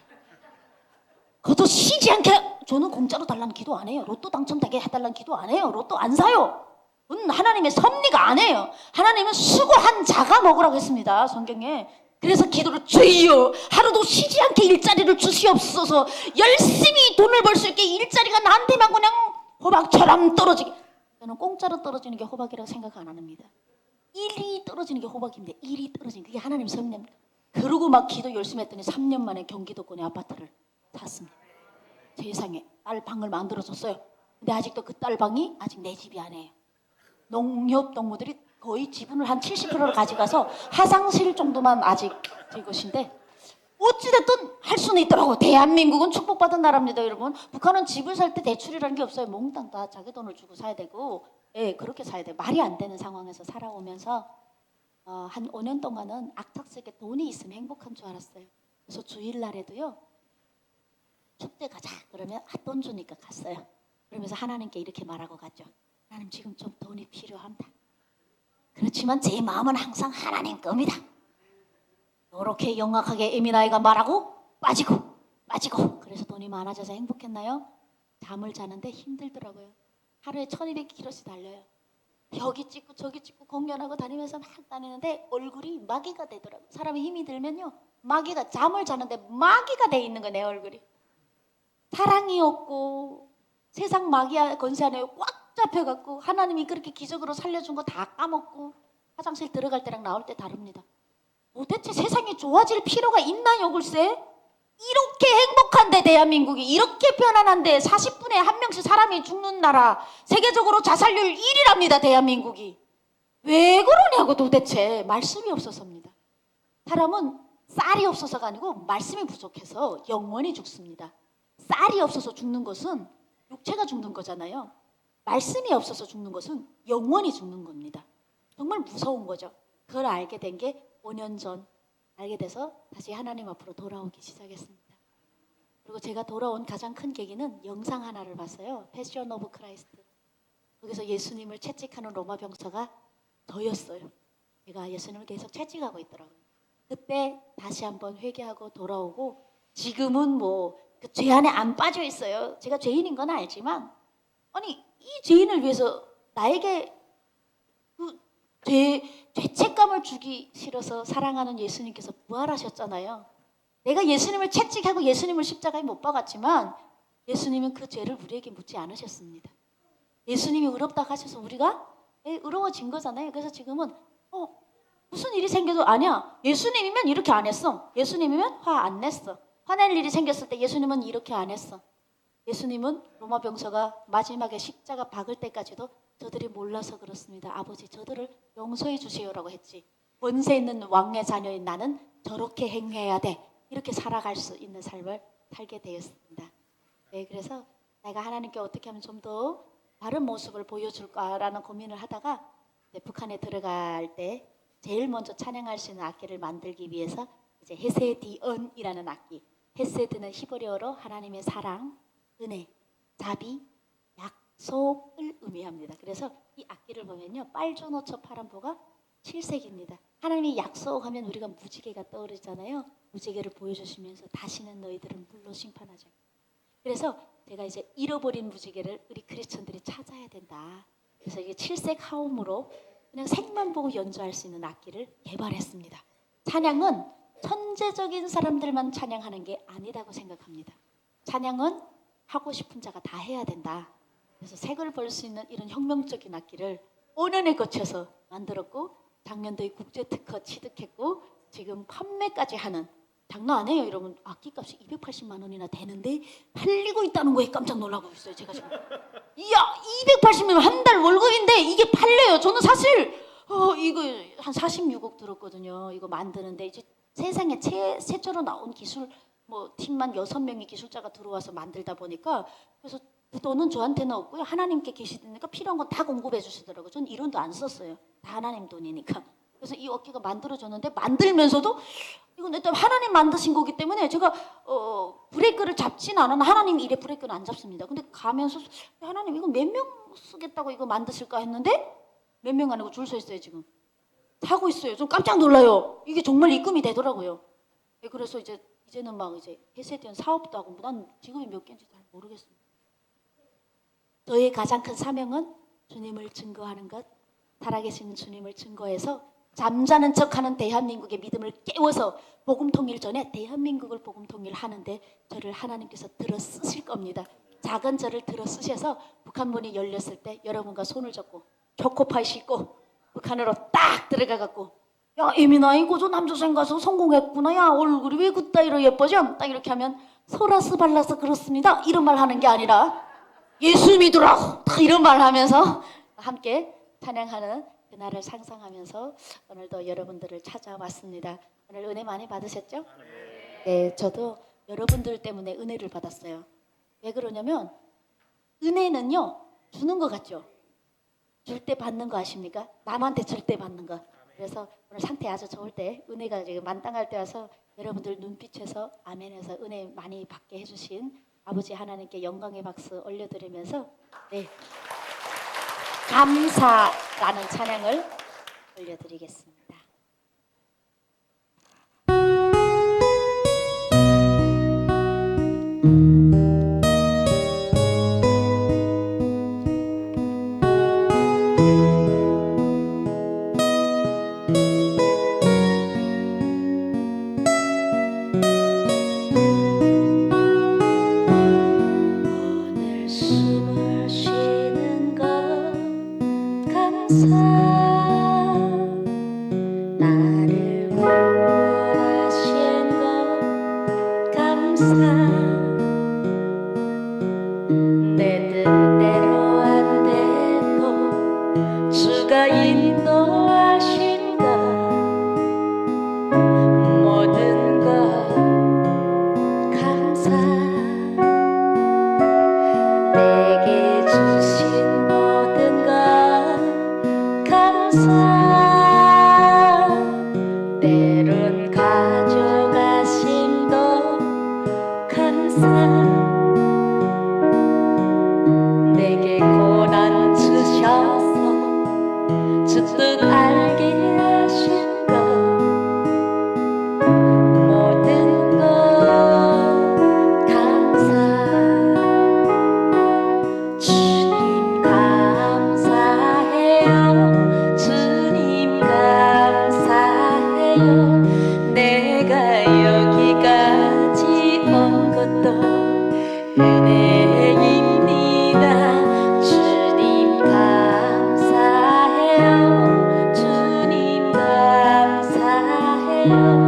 그것도 쉬지 않게. 저는 공짜로 달라는 기도 안 해요. 로또 당첨되게 해달라는 기도 안 해요. 로또 안 사요. 그건 하나님의 섭리가 아니에요. 하나님은 수고한 자가 먹으라고 했습니다. 성경에. 그래서 기도를 주여 하루도 쉬지 않게 일자리를 주시옵소서. 열심히 돈을 벌 수 있게 일자리가 나한테만 그냥 호박처럼 떨어지게. 저는 공짜로 떨어지는 게 호박이라고 생각 안 합니다. 일이 떨어지는 게 호박인데 일이 떨어지는 그게 하나님 섭리입니다. 그러고 막 기도 열심히 했더니 3년 만에 경기도권에 아파트를 샀습니다. 세상에 딸 방을 만들어줬어요. 근데 아직도 그 딸 방이 아직 내 집이 아니에요. 농협 동무들이 거의 지분을 한 70%를 가져가서 화장실 정도만 아직 제 것인데 어찌됐든 할 수는 있더라고. 대한민국은 축복받은 나라입니다, 여러분. 북한은 집을 살 때 대출이라는 게 없어요. 몽땅 다 자기 돈을 주고 사야 되고, 그렇게 사야 돼요. 말이 안 되는 상황에서 살아오면서 한 5년 동안은 악착스럽게 돈이 있으면 행복한 줄 알았어요. 그래서 주일날에도요. 축제 가자 그러면 돈 주니까 갔어요. 그러면서 하나님께 이렇게 말하고 갔죠. 하나님 지금 좀 돈이 필요합니다. 그렇지만 제 마음은 항상 하나님 겁니다. 이렇게 영악하게 에미나이가 말하고 빠지고 그래서 돈이 많아져서 행복했나요? 잠을 자는데 힘들더라고요. 하루에 1200km씩 달려요. 여기 찍고 저기 찍고 공연하고 다니면서 막 다니는데 얼굴이 마귀가 되더라고요. 사람이 힘이 들면요, 마귀가, 잠을 자는데 마귀가 돼 있는 거예요. 내 얼굴이 사랑이 없고 세상 마귀와 권세 안에 꽉 잡혀갖고 하나님이 그렇게 기적으로 살려준 거 다 까먹고 화장실 들어갈 때랑 나올 때 다릅니다. 도대체 세상이 좋아질 필요가 있나요, 글쎄? 이렇게 행복한데, 대한민국이 이렇게 편안한데 40분에 한 명씩 사람이 죽는 나라, 세계적으로 자살률 1위랍니다. 대한민국이 왜 그러냐고. 도대체 말씀이 없어서입니다. 사람은 쌀이 없어서가 아니고 말씀이 부족해서 영원히 죽습니다. 쌀이 없어서 죽는 것은 육체가 죽는 거잖아요. 말씀이 없어서 죽는 것은 영원히 죽는 겁니다. 정말 무서운 거죠. 그걸 알게 된 게 5년 전 알게 돼서 다시 하나님 앞으로 돌아오기 시작했습니다. 그리고 제가 돌아온 가장 큰 계기는 영상 하나를 봤어요. 패션 오브 크라이스트. 거기서 예수님을 채찍하는 로마 병사가 저였어요. 제가 예수님을 계속 채찍하고 있더라고요. 그때 다시 한번 회개하고 돌아오고 지금은 뭐 그 죄 안에 안 빠져 있어요. 제가 죄인인 건 알지만, 아니 이 죄인을 위해서 나에게 그 죄책감을 주기 싫어서 사랑하는 예수님께서 부활하셨잖아요. 내가 예수님을 채찍하고 예수님을 십자가에 못 박았지만 예수님은 그 죄를 우리에게 묻지 않으셨습니다. 예수님이 의롭다고 하셔서 우리가 의로워진 거잖아요. 그래서 지금은 무슨 일이 생겨도 아니야, 예수님이면 이렇게 안 했어. 예수님이면 화 안 냈어. 화낼 일이 생겼을 때 예수님은 이렇게 안 했어. 예수님은 로마 병사가 마지막에 십자가 박을 때까지도 저들이 몰라서 그렇습니다. 아버지, 저들을 용서해 주세요라고 했지. 권세 있는 왕의 자녀인 나는 저렇게 행해야 돼. 이렇게 살아갈 수 있는 삶을 살게 되었습니다. 네, 그래서 내가 하나님께 어떻게 하면 좀 더 다른 모습을 보여줄까라는 고민을 하다가 북한에 들어갈 때 제일 먼저 찬양할 수 있는 악기를 만들기 위해서 이제 헤세디언이라는 악기. 헤세드는 히브리어로 하나님의 사랑, 은혜, 자비, 약속을 의미합니다. 그래서 이 악기를 보면요, 빨주노초 파란보가 7색입니다. 하나님이 약속하면 우리가 무지개가 떠오르잖아요. 무지개를 보여주시면서 다시는 너희들은 물로 심판하지 않고. 그래서 제가 이제 잃어버린 무지개를 우리 크리스천들이 찾아야 된다. 그래서 이게 7색 하음으로 그냥 색만 보고 연주할 수 있는 악기를 개발했습니다. 찬양은 천재적인 사람들만 찬양하는 게 아니라고 생각합니다. 찬양은 하고 싶은 자가 다 해야 된다. 그래서 색을 볼 수 있는 이런 혁명적인 악기를 5년에 거쳐서 만들었고, 작년도에 국제특허 취득했고, 지금 판매까지 하는, 장난 아니에요 여러분. 악기값이 280만 원이나 되는데 팔리고 있다는 거에 깜짝 놀라고 있어요. 제가 지금 이야, 280만 원 한 달 월급인데 이게 팔려요. 저는 사실 이거 한 46억 들었거든요. 이거 만드는데 이제 세상에 최초로 나온 기술 팀만 6명의 기술자가 들어와서 만들다 보니까, 그래서 그 돈은 저한테는 없고요. 하나님께 계시니까 필요한 건 다 공급해 주시더라고요. 전 이론도 안 썼어요. 다 하나님 돈이니까. 그래서 이 어깨가 만들어졌는데, 만들면서도 이건 일단 하나님 만드신 거기 때문에 제가 브레이크를 잡진 않았나. 하나님 일에 브레이크는 안 잡습니다. 근데 가면서 하나님 이거 몇 명 쓰겠다고 이거 만드실까 했는데 몇 명 아니고 줄 서 있어요. 지금 하고 있어요. 좀 깜짝 놀라요. 이게 정말 입금이 되더라고요. 그래서 이제는 막 이제 헤세디언 사업도 하고, 난 직업이 몇 개인지 잘 모르겠습니다. 저의 가장 큰 사명은 주님을 증거하는 것, 살아계신 주님을 증거해서 잠자는 척하는 대한민국의 믿음을 깨워서 복음 통일 전에 대한민국을 복음 통일하는데 저를 하나님께서 들어 쓰실 겁니다. 작은 저를 들어 쓰셔서 북한문이 열렸을 때 여러분과 손을 잡고 초코파이 씻고 북한으로 딱 들어가갖고, 야 에미나 이거 저 남조선 가서 성공했구나. 야 얼굴이 왜 그따위로 예뻐져? 딱 이렇게 하면 소라스 발라서 그렇습니다. 이런 말 하는 게 아니라 예수 믿으라고 딱 이런 말 하면서 함께 찬양하는 그날을 상상하면서 오늘도 여러분들을 찾아왔습니다. 오늘 은혜 많이 받으셨죠? 네, 저도 여러분들 때문에 은혜를 받았어요. 왜 그러냐면 은혜는요, 주는 것 같죠? 줄 때 받는 거 아십니까? 남한테 줄 때 받는 거. 그래서 오늘 상태 아주 좋을 때, 은혜가 지금 만땅할 때 와서 여러분들 눈빛에서 아멘해서 은혜 많이 받게 해주신 아버지 하나님께 영광의 박수 올려드리면서 감사라는 찬양을 올려드리겠습니다. 오늘 숨을 쉬는 것 감사 나를 구원하신 것 감사 내 뜻대로 안 되고 주가 인도하신다 모든 것 감사 내게 주신 모든 것 감사 때론 가져가심도 감사 내게 고난 주셔서 주 뜻 알게 하신 것 모든 것 감사 주님 감사해요 주님 감사해요 내가 여기까지 온 것도 은혜입니다 주님 감사해요 주님 감사해요